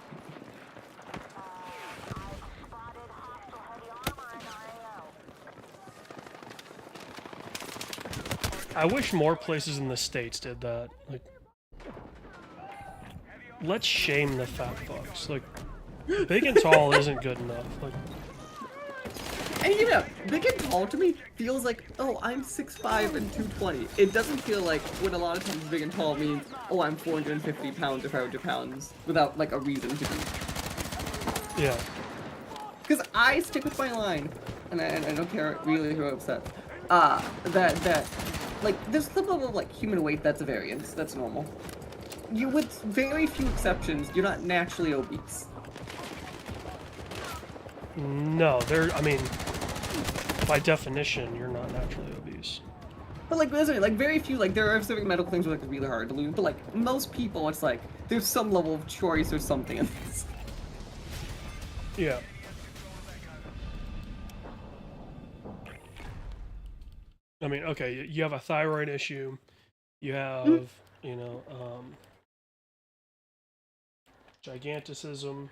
I wish more places in the States did that. Like, let's shame the fat fucks. Like, big and tall isn't good enough. Like, And you know, big and tall to me feels like, oh, I'm 6'5" and 220. It doesn't feel like when a lot of times big and tall means, oh, I'm 450 pounds or 500 pounds without like a reason to be. yeah. Because I stick with my line, and I don't care really who I'm upset. That like there's some level of like human weight that's a variance, that's normal. You, with very few exceptions, you're not naturally obese. No, I mean, by definition, you're not naturally obese. But like, listen, like very few, like there are specific medical things where like it's really hard to lose. But like most people, it's like there's some level of choice or something in this. Yeah. I mean, okay, you have a thyroid issue, you have, you know, giganticism.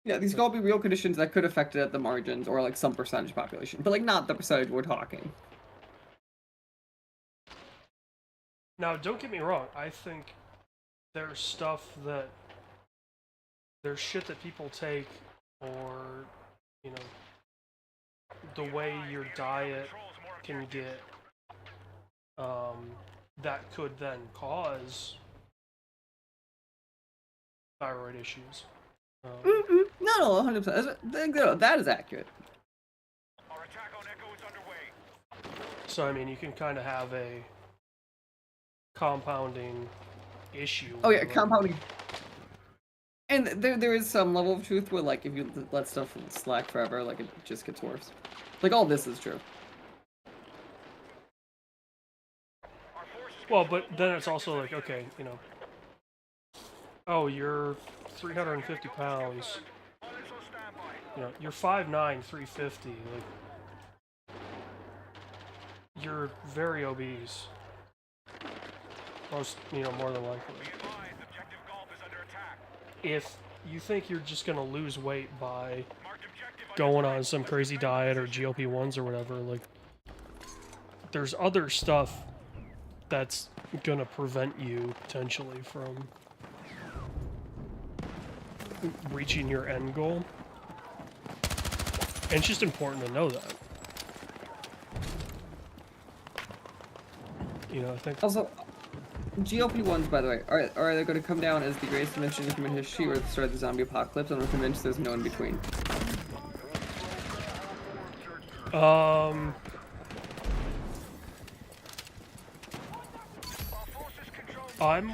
Yeah, these could all be real conditions that could affect it at the margins or like some percentage population, but like not the percentage we're talking. Now, don't get me wrong, I think there's stuff that, there's shit that people take, or, you know, the way your diet can get, that could then cause thyroid issues. No, 100%. That is accurate. Our attack on Echo is underway. So, I mean, you can kind of have a compounding issue. Oh yeah, like- compounding. And there is some level of truth where like if you let stuff slack forever, like it just gets worse. Like all this is true. Well, but then it's also like, okay, you know, oh, you're 350 pounds. You know, you're 5'9", 350. Like, you're very obese. Most, you know, more than likely. If you think you're just gonna lose weight by going on some crazy diet or GLP-1s or whatever, like, there's other stuff that's gonna prevent you potentially from reaching your end goal. And it's just important to know that. You know, I think Also, GLP-1s, by the way, are they going to come down as the greatest invention in human history or the start of the zombie apocalypse? I'm convinced there's no in between. I'm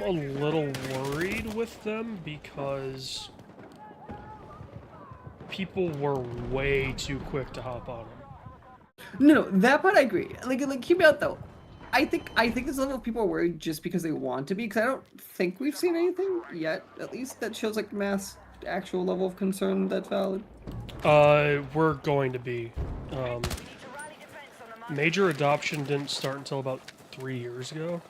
a little worried with them because people were way too quick to hop on them. No, that part I agree. Like, keep it out though. I think this level of people are worried just because they want to be, because I don't think we've seen anything yet, at least, that shows like mass actual level of concern that's valid. We're going to be. Major adoption didn't start until about 3 years ago.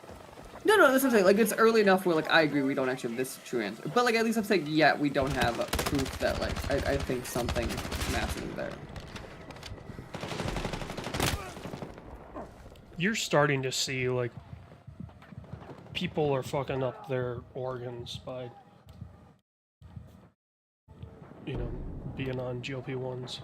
No, that's what I'm saying. Like, it's early enough where, like, I agree we don't actually have this true answer. But, like, at least I'm saying, yeah, we don't have proof that, like, I think something massive is there. You're starting to see, like, people are fucking up their organs by, you know, being on GLP-1s.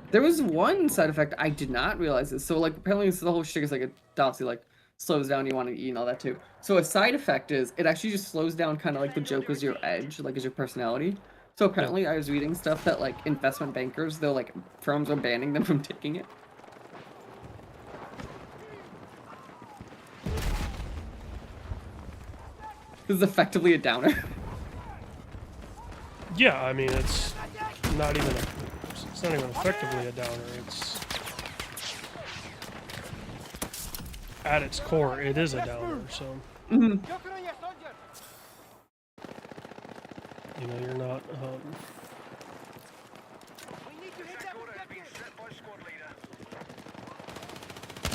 There was one side effect I did not realize this. So, like, apparently the whole shit is, like, it obviously, like, slows down, you want to eat and all that, too. So a side effect is, it actually just slows down kind of like the joke is your edge, like, is your personality. So apparently I was reading stuff that, like, investment bankers, they're, like, firms are banning them from taking it. This is effectively a downer. Yeah, I mean, it's not even effectively a downer. It's at its core, it is a downer. So you know, you're not.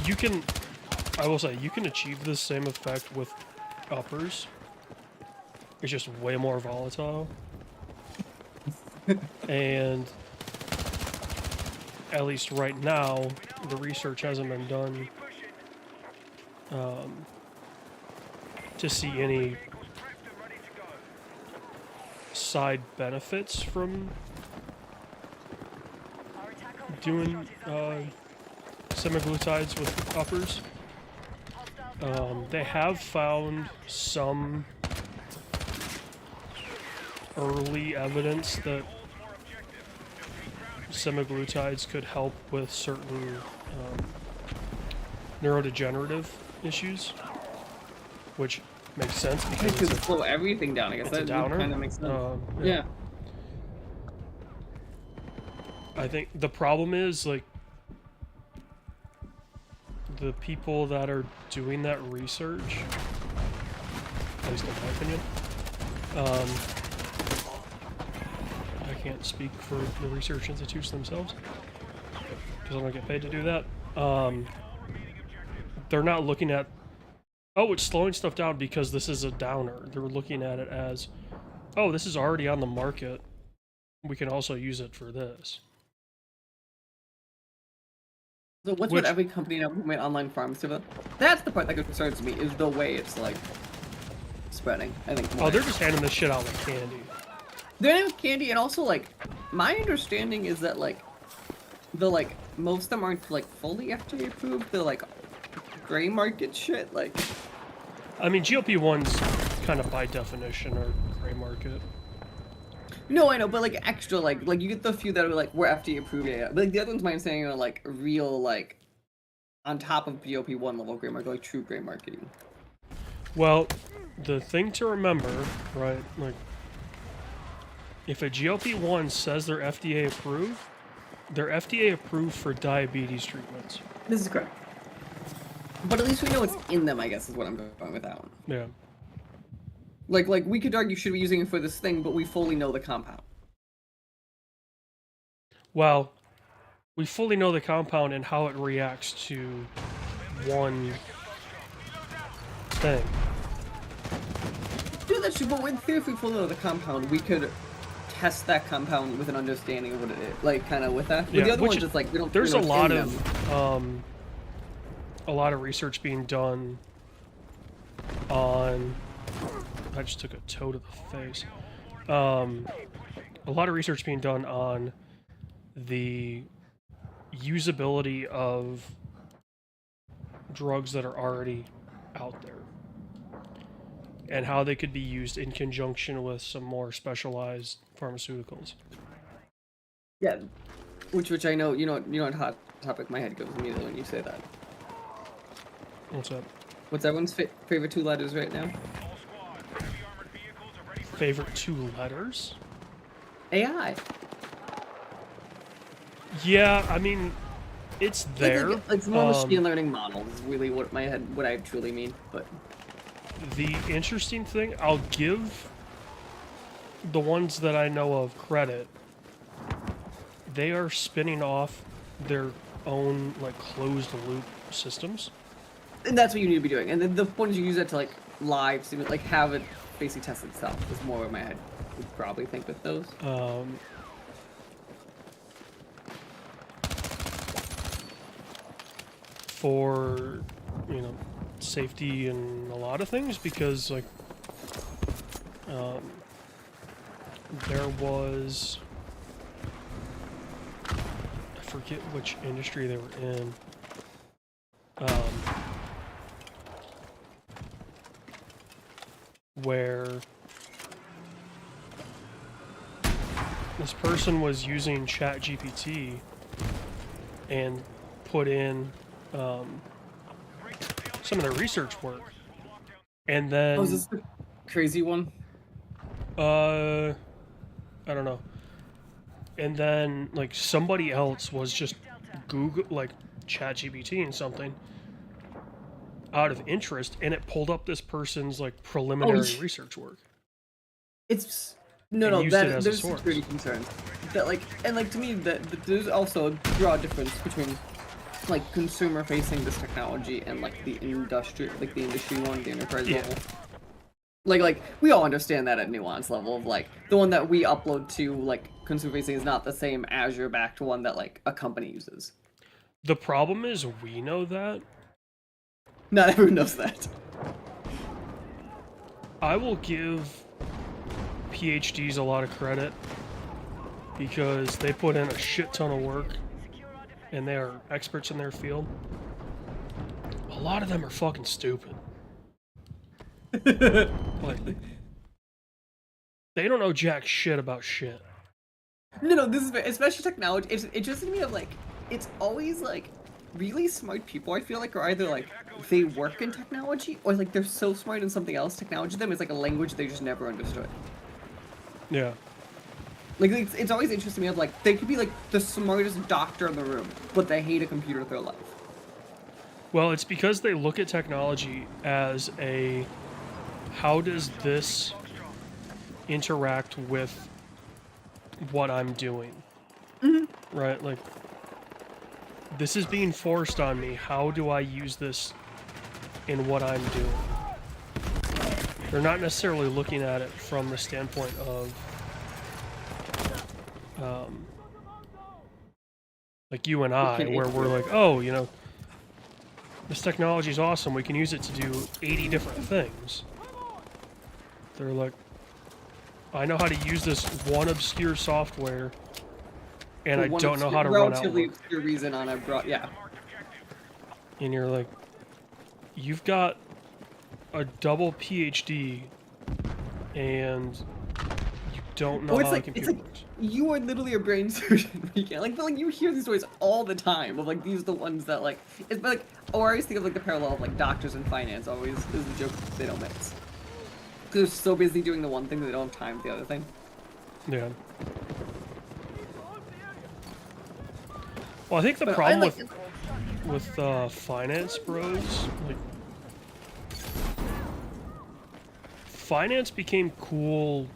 You can, I will say, you can achieve the same effect with uppers. It's just way more volatile. And at least right now, the research hasn't been done to see any side benefits from doing semaglutides with uppers. They have found some early evidence that semaglutides could help with certain neurodegenerative issues, which makes sense because It could slow everything down, I guess. it's a That downer. kind of makes sense. Yeah. Yeah. I think the problem is, like, the people that are doing that research, at least in my opinion, I can't speak for the research institutes themselves because I don't get paid to do that. They're not looking at, oh, it's slowing stuff down because this is a downer. They're looking at it as, oh, this is already on the market. We can also use it for this. So what's Which- with every company now who made online farms to that's the part that concerns me, is the way it's like spreading, I think. Oh, they're just handing this shit out like candy. They're in with candy, and also like my understanding is that like most of them aren't like fully FDA approved. They're like gray market shit. Like I mean, GLP-1s kind of by definition are gray market. no, I know, but like extra like you get the few that are like we're FDA approved, yeah. But like the other ones, my understanding are like real like on top of GLP-1 level gray market, like true gray marketing. Well, the thing to remember, right, like, if a GLP-1 says they're FDA approved for diabetes treatments. This is correct. But at least we know what's in them, I guess, is what I'm going with that one. Yeah. Like we could argue should be using it for this thing, but we fully know the compound. Well, we fully know the compound and how it reacts to one thing. Do that shit, but in theory, if we fully know the compound, we could test that compound with an understanding of what it is, like kind of with that. With Yeah, the other which ones, is- it's like we don't. There's we a know lot what's in them. of research being done on. I just took a toe to the face. A lot of research being done on the usability of drugs that are already out there and how they could be used in conjunction with some more specialized pharmaceuticals. Yeah, which I know you know what hot topic my head goes immediately when you say that. What's up? What's everyone's favorite two letters right now? Favorite two letters? AI. Yeah, I mean, it's there. It's more machine learning models is really what I truly mean. But The interesting thing, I'll give the ones that I know of credit. They are spinning off their own like closed loop systems. and that's what you need to be doing. And then the point is you use that to like live simulate, like have it basically test itself. Is more where my head would probably think with those. For, you know, safety and a lot of things, because like there was, I forget which industry they were in. Where this person was using ChatGPT and put in some of their research work, and then Oh, is this the crazy one? I don't know. And then like somebody else was just Google like ChatGPT and something out of interest, and it pulled up this person's like preliminary sh- research work. It's And no, used it that as a there's source. security concerns. That like and like to me that there's also a broad difference between like consumer facing this technology and like the industry one, the enterprise Yeah. level. Like we all understand that at nuance level of like the one that we upload to like consumer facing is not the same Azure backed one that like a company uses. The problem is we know that. Not everyone knows that. I will give PhDs a lot of credit because they put in a shit ton of work and they are experts in their field. A lot of them are fucking stupid. Like, they don't know jack shit about shit. No, this is especially technology. It's interesting to me of like it's always like really smart people. I feel like are either like they work in technology or like they're so smart in something else. Technology to them is like a language they just never understood. Yeah. Like it's always interesting to me of like they could be like the smartest doctor in the room, but they hate a computer with their life. Well, it's because they look at technology as a how does this interact with what I'm doing? Right? Like, this is being forced on me. How do I use this in what I'm doing? They're not necessarily looking at it from the standpoint of like you and I, where we're like, oh, you know, this technology is awesome. We can use it to do 80 different things. They're like, I know how to use this one obscure software, and I don't know how to run relatively Outlook. obscure reason on a yeah. And you're like, you've got a double PhD, and you don't know Oh, it's how like a it's computer like works. you are literally a brain surgeon. You can't like, but, like you hear these stories all the time of like these are the ones that like it's like I always think of like the parallel of like doctors and finance always is the joke they don't mix. They're so busy doing the one thing that they don't have time for the other thing. Yeah. Well, I think the But problem I like with finance bros, like, finance became cool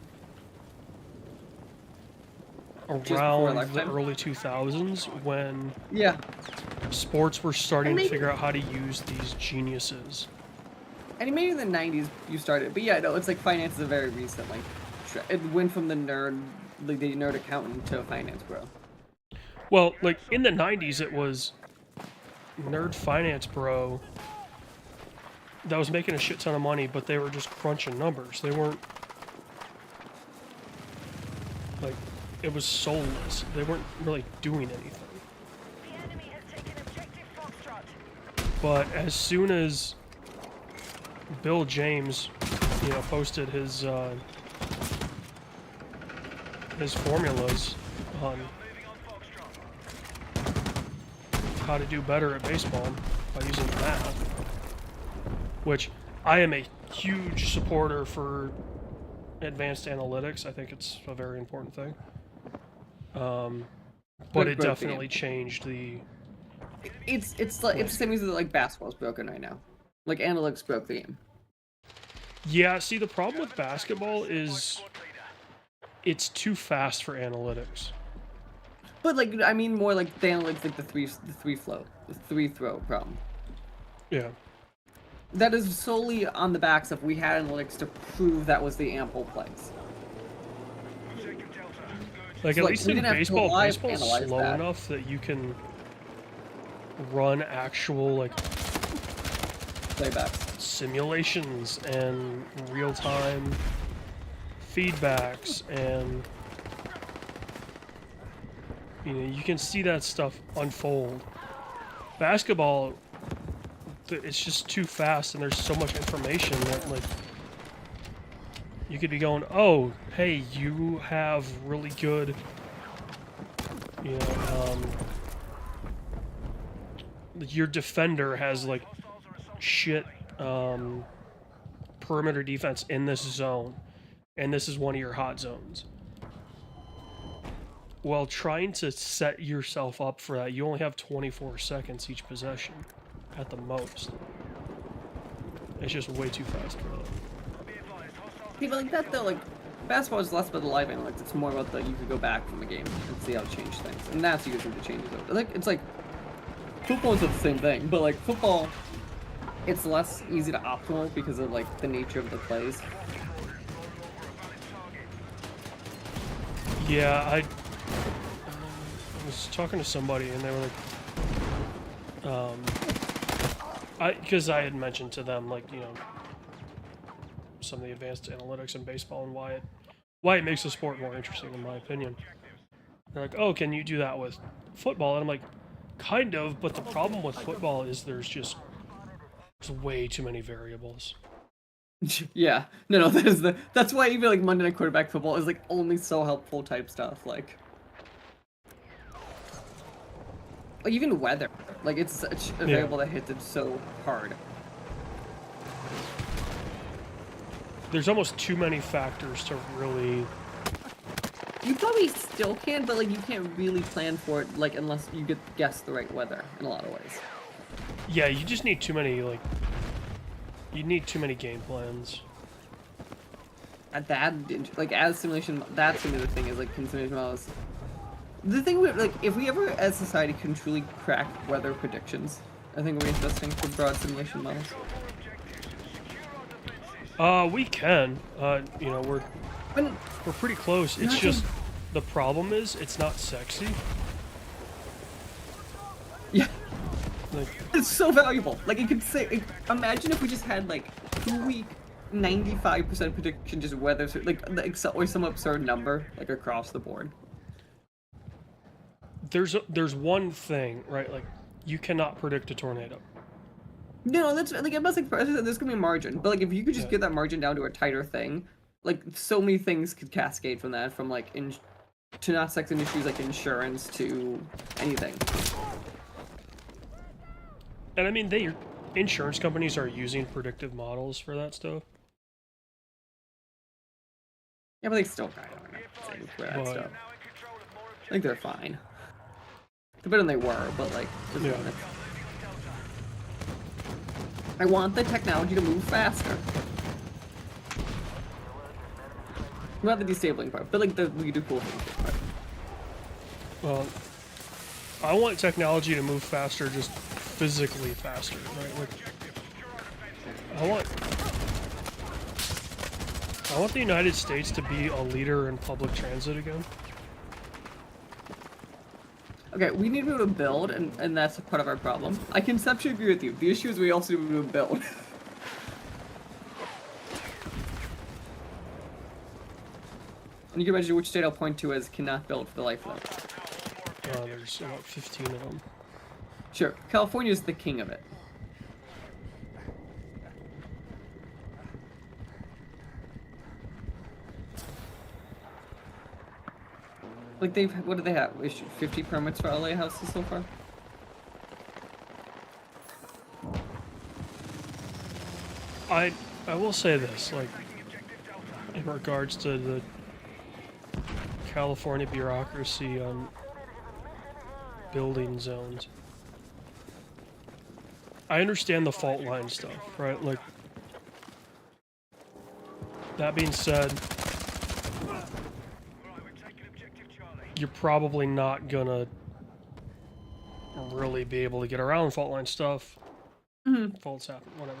before our around the lifetime. early 2000s when Yeah. sports were starting And to maybe- figure out how to use these geniuses. And maybe in the 90s you started, but yeah, no, it's like finance is a very recent like it went from the nerd accountant to a finance bro. Well, like in the 90s, it was nerd finance bro that was making a shit ton of money, but they were just crunching numbers. They weren't like, it was soulless. They weren't really doing anything. The enemy has taken objective Foxtrot. But as soon as Bill James, you know, posted his formulas on how to do better at baseball by using math, which I am a huge supporter for advanced analytics. I think it's a very important thing. But Good it growth definitely changed the... It's like it's the same reason that like basketball's broken right now. Like analytics broke the game. Yeah, see, the problem with basketball is it's too fast for analytics. But like I mean more like the analytics like the three throw problem. Yeah. That is solely on the backs of we had analytics to prove that was the ample plays. Like, So, at like, least we in didn't have to baseball, live baseball's analyze slow that. enough that you can run actual, like, Playbacks. simulations and real-time feedbacks, and you know, you can see that stuff unfold. Basketball, it's just too fast, and there's so much information that, like, you could be going, oh, hey, you have really good, you know, your defender has, like, shit perimeter defense in this zone, and this is one of your hot zones. Well, trying to set yourself up for that, you only have 24 seconds each possession, at the most. It's just way too fast for that. People like that though, like basketball is less about the live analytics. It's more about the you could go back from the game and see how it changed things, and that's usually the changes. Like it's like football is the same thing, but like football, it's less easy to optimal because of like the nature of the plays. Yeah, I was talking to somebody, and they were like, because I had mentioned to them, like, you know, some of the advanced analytics in baseball and why it makes the sport more interesting, in my opinion. They're like, oh, can you do that with football? And I'm like, kind of, but the problem with football is there's way too many variables. Yeah, no, that's why even like Monday Night Quarterback Football is like only so helpful type stuff, like even weather, like it's such a variable that hits it so hard. There's almost too many factors to really... You probably still can, but like you can't really plan for it, like unless you guess the right weather in a lot of ways. Yeah, you just need too many, like... You need too many game plans. At that, like, as simulation, that's gonna be the thing, is, like, simulation models. The thing with, like, if we ever, as society, can truly crack weather predictions, I think it'll be interesting for broad simulation models. We can. You know, we're When, pretty close. It's Not just... in- The problem is, it's not sexy. yeah, Like, it's so valuable. Like, it could say, like, imagine if we just had, like, 2-week, 95% prediction, just weather, or some absurd number, like, across the board. there's one thing, right? Like, you cannot predict a tornado. No, that's, like, I'm not saying, there's gonna be a margin, but, like, if you could just Yeah. get that margin down to a tighter thing, like, so many things could cascade from that, from, like, to not sex industries, like, insurance to anything. And I mean, insurance companies are using predictive models for that stuff. Yeah, but they still kind of are saying for that But- stuff. I think they're fine. They're better than they were, but, like, just Yeah. honest. I want the technology to move faster. Not the disabling part, but, like, we do cool things part. Well, I want technology to move faster, just physically faster, right? Like, I want the United States to be a leader in public transit again. Okay, we need to be able to build, and that's part of our problem. I conceptually agree with you. The issue is we also need to be able to build. And you can imagine which state I'll point to as cannot build for the life of them. There's about 15 of them. Sure, California is the king of it. Like what do they have? Issued 50 permits for LA houses so far? I will say this, like, in regards to the California bureaucracy on building zones. I understand the fault line stuff, right? Like, that being said, you're probably not gonna really be able to get around fault line stuff. Faults happen, whatever.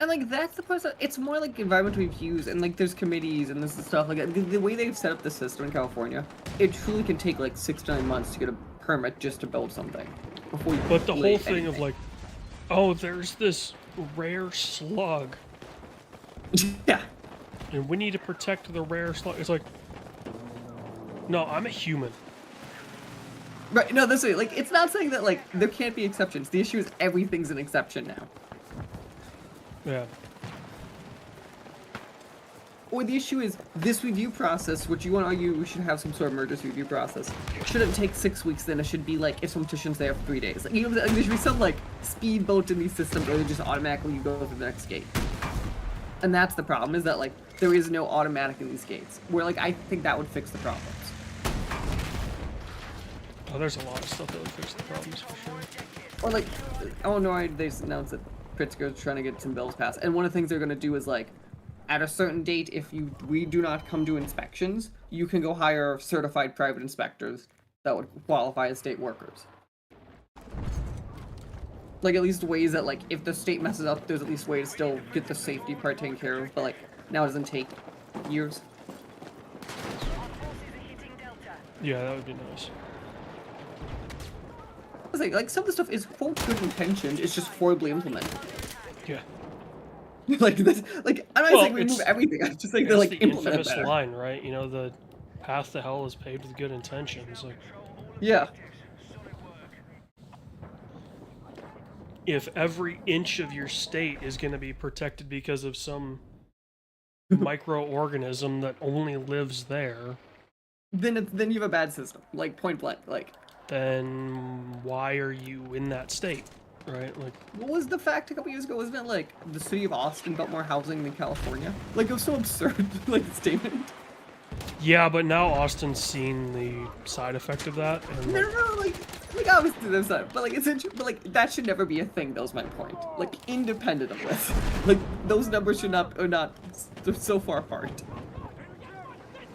And like that's the process. It's more like environmental reviews and like there's committees and this is stuff like the way they've set up the system in California. It truly can take like 6 to 9 months to get a permit just to build something before you. But the whole lay thing of anything. like, oh, there's this rare slug, Yeah. and we need to protect the rare slug. It's like, no, I'm a human. Right. No, this way. Like it's not saying that like there can't be exceptions. The issue is everything's an exception now. Yeah. Or the issue is this review process, which you want to argue we should have some sort of emergency review process, shouldn't take 6 weeks. Then it should be like if some petition's there for 3 days. Like, you know, there should be some like speedboat in these systems, or they just automatically you go through the next gate. And that's the problem, is that like there is no automatic in these gates. Where like I think that would fix the problems. Oh, there's a lot of stuff that would fix the problems for sure. Or like, Illinois, they announced that Pritzker's trying to get some bills passed, and one of the things they're gonna do is like, at a certain date, if we do not come to inspections, you can go hire certified private inspectors that would qualify as state workers. Like at least ways that like if the state messes up, there's at least a way to still get the safety part taken care of. But like now it doesn't take years. Yeah, that would be nice. I was like some of the stuff is quote good intentioned, it's just horribly implemented. Yeah. like this, like I'm not Well, saying we move it's- everything. I'm just saying It's they like the implement it infamous better. line, right? You know, the path to hell is paved with good intentions. Like, Yeah. if every inch of your state is going to be protected because of some microorganism that only lives there, Then you have a bad system. Like point blank. Like then why are you in that state, right? Like, what was the fact a couple years ago? Wasn't it like the city of Austin built more housing than California? Like it was so absurd. Like the statement. yeah, but now Austin's seen the side effect of that, and No, like, no, no. Like Like obviously there's that, but like but like that should never be a thing. That was my point. Like independent of this, like those numbers should not are not they're so far apart.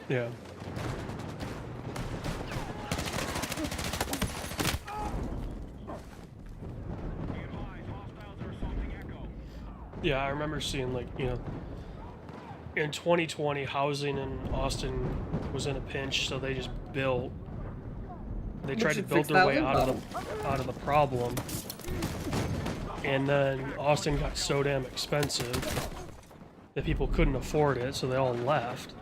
Yeah. Yeah, I remember seeing, like, you know, in 2020, housing in Austin was in a pinch, so they just built. They tried to should build fix their that way one out of the problem, and then Austin got so damn expensive that people couldn't afford it, so they all left.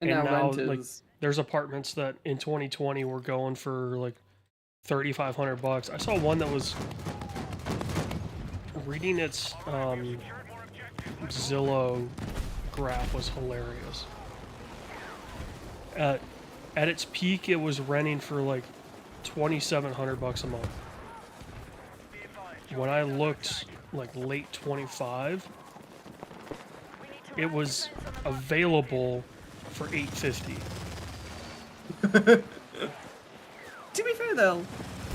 And And now, rent like, is there's apartments that in 2020 were going for like $3,500. I saw one that was reading its Zillow graph was hilarious. At its peak, it was renting for like $2,700 a month. When I looked like late 25, it was available for $850. To be fair though,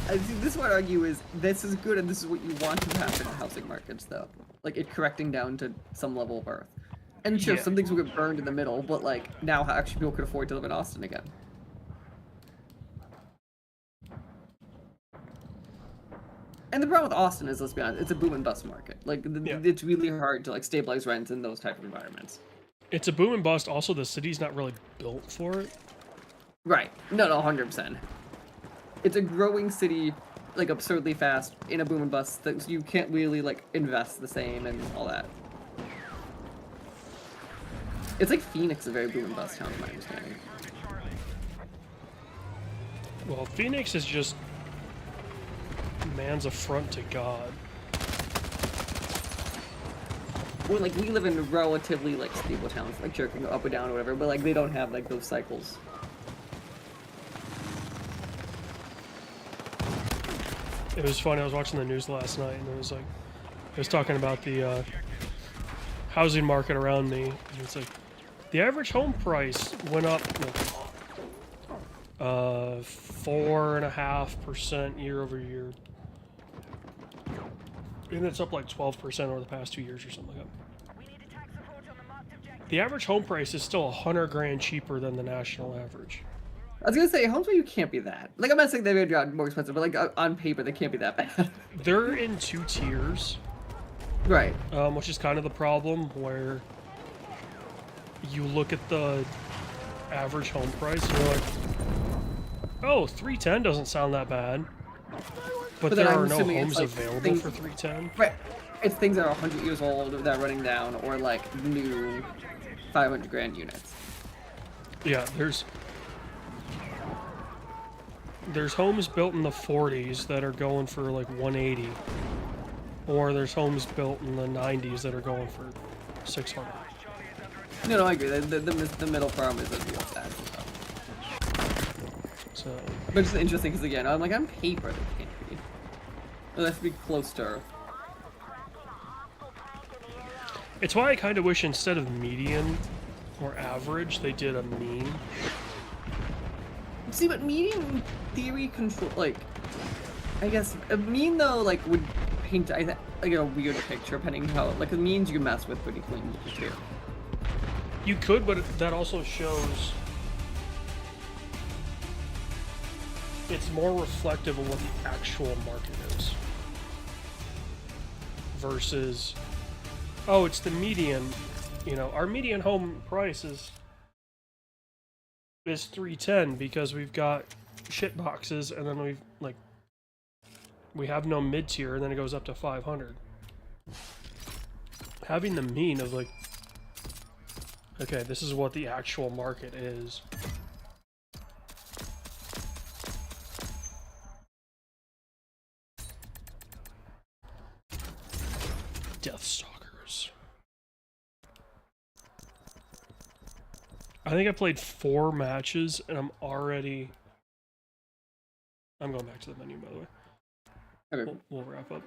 I think this would argue is this is good and this is what you want to happen in housing markets though. Like it correcting down to some level of earth. And sure, Yeah. some things will get burned in the middle, but like now actually people could afford to live in Austin again. And the problem with Austin is, let's be honest, it's a boom and bust market. Like Yeah. it's really hard to like stabilize rents in those type of environments. It's a boom and bust. Also, the city's not really built for it. Right. No, 100%. It's a growing city, like absurdly fast in a boom and bust that you can't really like invest the same and all that. It's like Phoenix, a very boom and bust town, in my understanding. Well, Phoenix is just man's affront to God. Well, like we live in relatively like stable towns, like sure, can go up or down or whatever, but like they don't have like those cycles. It was funny. I was watching the news last night, and it was like, it was talking about the housing market around me. And it's like, the average home price went up 4.5% year over year, and it's up like 12% over the past 2 years or something like that. The average home price is still $100,000 cheaper than the national average. I was gonna say homes where you can't be that. Like I'm not saying they're gonna be more expensive, but like on paper they can't be that bad. They're in 2 tiers. Right. Which is kind of the problem, where you look at the average home price and you're like, oh, 310 doesn't sound that bad. But then there I'm are no assuming homes it's, like, available things- for 310. Right. It's things that are 100 years old that are running down, or like new 500,000 units. Yeah, there's homes built in the 40s that are going for like 180, or there's homes built in the 90s that are going for 600. No, I agree. The middle problem is the real bad. So But it's interesting because again, I'm like on paper they can't be. It has to be close to Earth. it's why I kind of wish instead of median or average, they did a mean. See, but median in theory control like, I guess a mean though like would paint like a weird picture depending how like the means you can mess with pretty clean too. You could, but that also shows it's more reflective of what the actual market is. Versus, oh, it's the median. You know, our median home price is 310 because we've got shit boxes, and then we have no mid tier, and then it goes up to 500. Having the mean of like, okay, this is what the actual market is. Deathstalkers. I think I played 4 matches, and I'm going back to the menu, by the way. Okay. We'll wrap up.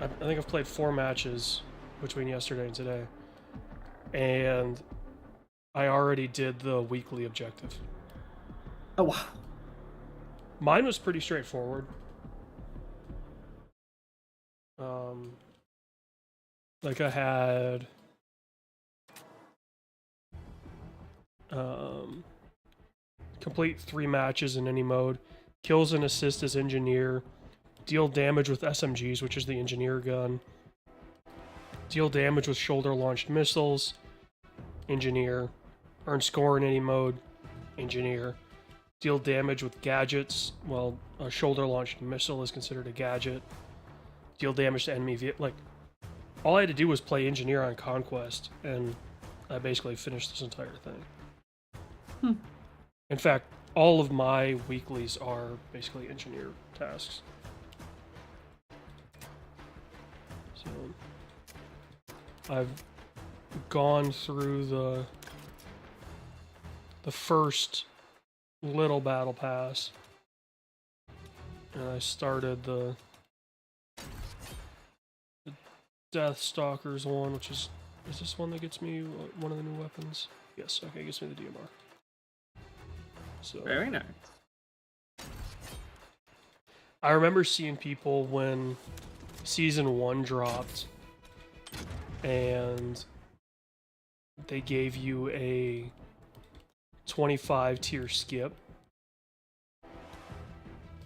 I think I've played 4 matches between yesterday and today, and I already did the weekly objective. Oh wow. Mine was pretty straightforward. Like I had complete 3 matches in any mode, kills and assist as engineer, deal damage with SMGs, which is the engineer gun, deal damage with shoulder launched missiles, engineer, earn score in any mode, engineer, deal damage with gadgets. Well, a shoulder launched missile is considered a gadget. Deal damage to enemy like, all I had to do was play engineer on Conquest, and I basically finished this entire thing. In fact, all of my weeklies are basically engineer tasks. So I've gone through the first little battle pass, and I started the Deathstalkers one, which is this one that gets me one of the new weapons? Yes, okay, it gets me the DMR. So Very nice. I remember seeing people when Season 1 dropped, and they gave you a 25 tier skip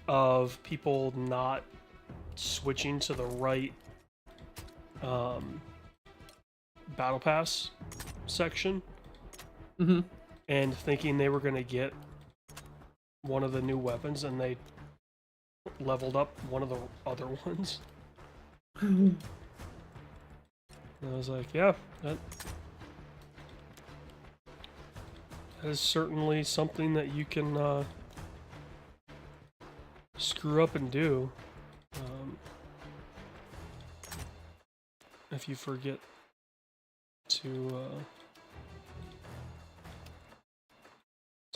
of people not switching to the right battle pass section and thinking they were going to get one of the new weapons, and they leveled up one of the other ones. And I was like, yeah, that is certainly something that you can screw up and do if you forget to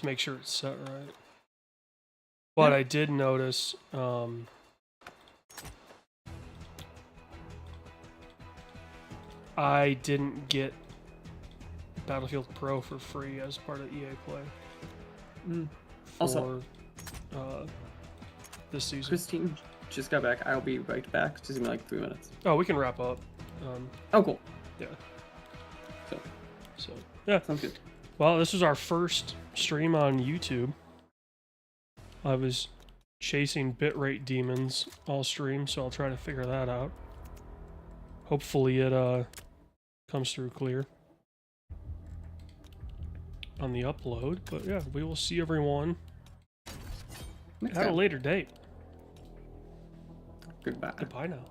make sure it's set right. But I did notice I didn't get Battlefield Pro for free as part of EA Play Also, this season. Christine just got back. I'll be right back. Just give me like 3 minutes. Oh, we can wrap up. Oh, cool. Yeah. So Yeah, sounds good. well, this was our first stream on YouTube. I was chasing bitrate demons all stream, so I'll try to figure that out. Hopefully it comes through clear on the upload. But yeah, we will see everyone Next at a time. later date. Goodbye. Goodbye now.